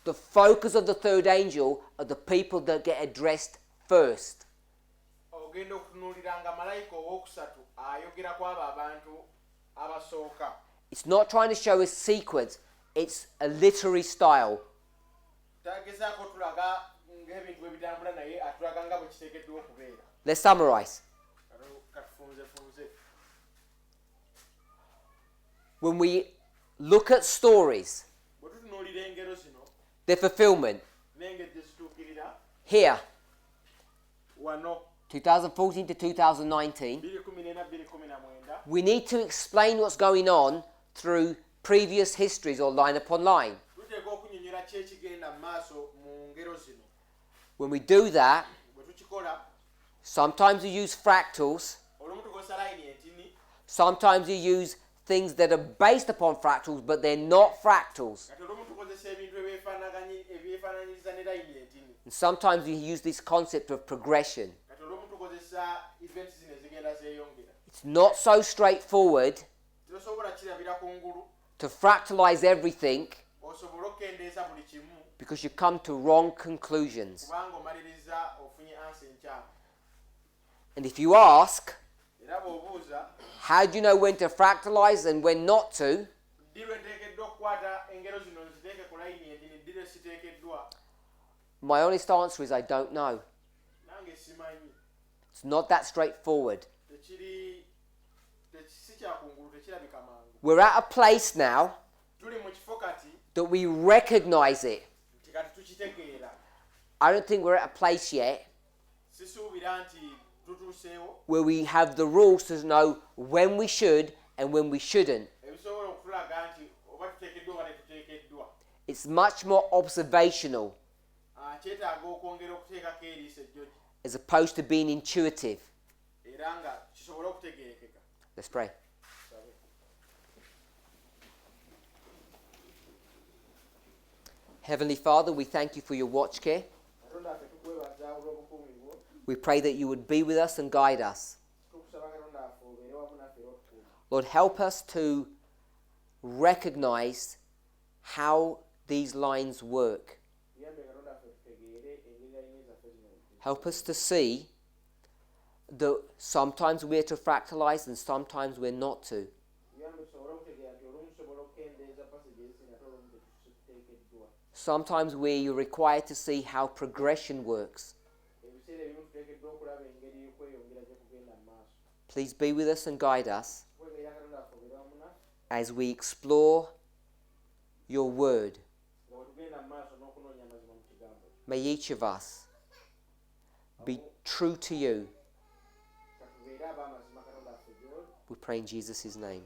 the focus of the third angel are the people that get addressed first. ogenda okutunuulira nga malayika owookusatu ayogera ku abo abantu abasooka. It's not trying to show a sequence, it's a literary style. Tagezaako tulaga ng'ebintu bwe bitambula naye atulaga nga bwe kiteekeddwa okubeera. Let's summarize. Katufunze. When we look at stories, Bwe tutunuulira engero zino their fulfillment, n'engeri gye zituukirira here, wano 2014 to 2019, 2014-2019 we need to explain what's going on through previous histories or line upon line. tuteeka okunnyonnyola ki ekigenda mu maaso mu ngero zino. When we do that, Bwe tukikola sometimes you use fractals, olumu tukozesa layini entini, sometimes you use things that are based upon fractals, but they're not fractals. kati olumu tukozesa ebintu ebyefaananyiriza ne layini entini, And sometimes you use this concept of progression. kati olumu tukozesa events zino ezigenda zeeyongera. It's not so straightforward Tosobola kirabira kungulu to fractalize everything osobole okukendeeza buli kimu because you come to wrong conclusions. kubanga omaliriza ofunye ansi enkyamu. And if you ask, Era bw'obuuza how do you know when to fractalize and when not to? ddi lwe nteekeddwa okukwata engero zino nziteeke ku layini entini, ddi lwe siteekeddwa, My honest answer is I don't know. nange simanyi. It's not that straightforward. Si kyakungulu, tekirabika mangu. We're at a place now Tuli mu kifo kati that we recognize it. nti kati tukitegeera. I don't think we're at a place yet Sisuubira nti tutuuseewo where we have the rules to know when we should and when we shouldn't. ebisobola okutulaga nti oba tuteekeddwa oba tetuteekeddwa. It's much more observational Kyetaaga okwongera okuteekako eriiso ejjogi as opposed to being intuitive. era nga kisobole okutegeerekeka. Let's pray. Heavenly Father, we thank you for your watch care. Katonda waffe tukwebaza olw'obukuumi bwo. We pray that you would be with us and guide us. Tukusaba Katonda waffe obeere wamu naffe era otukuume. Lord, help us to recognize how these lines work. Tuyambe Katonda waffe tutegeere engeri layini zaffe zino bwe ziri. Help us to see that sometimes we're to fractalize and sometimes we're not to. Tuyambe tusobole okutegeera nti olumu tusobola okukendeeza passages ezisinga ate olumu tetuteekeddwa. Sometimes we're required to see how progression works. Ebiseera ebimu tuteekeddwa okulaba engeri y'okweyongera gye kugenda mu maaso. Please be with us and guide us Tukwebaza Katonda waffe obeere wamu naffe as we explore your word. nga bwe tugenda mu maaso n'okunoonya amazima mu kigambo. May each of us be true to you. Katubeere ab'amazima Katonda waffe gy'oli. We pray in Jesus' name.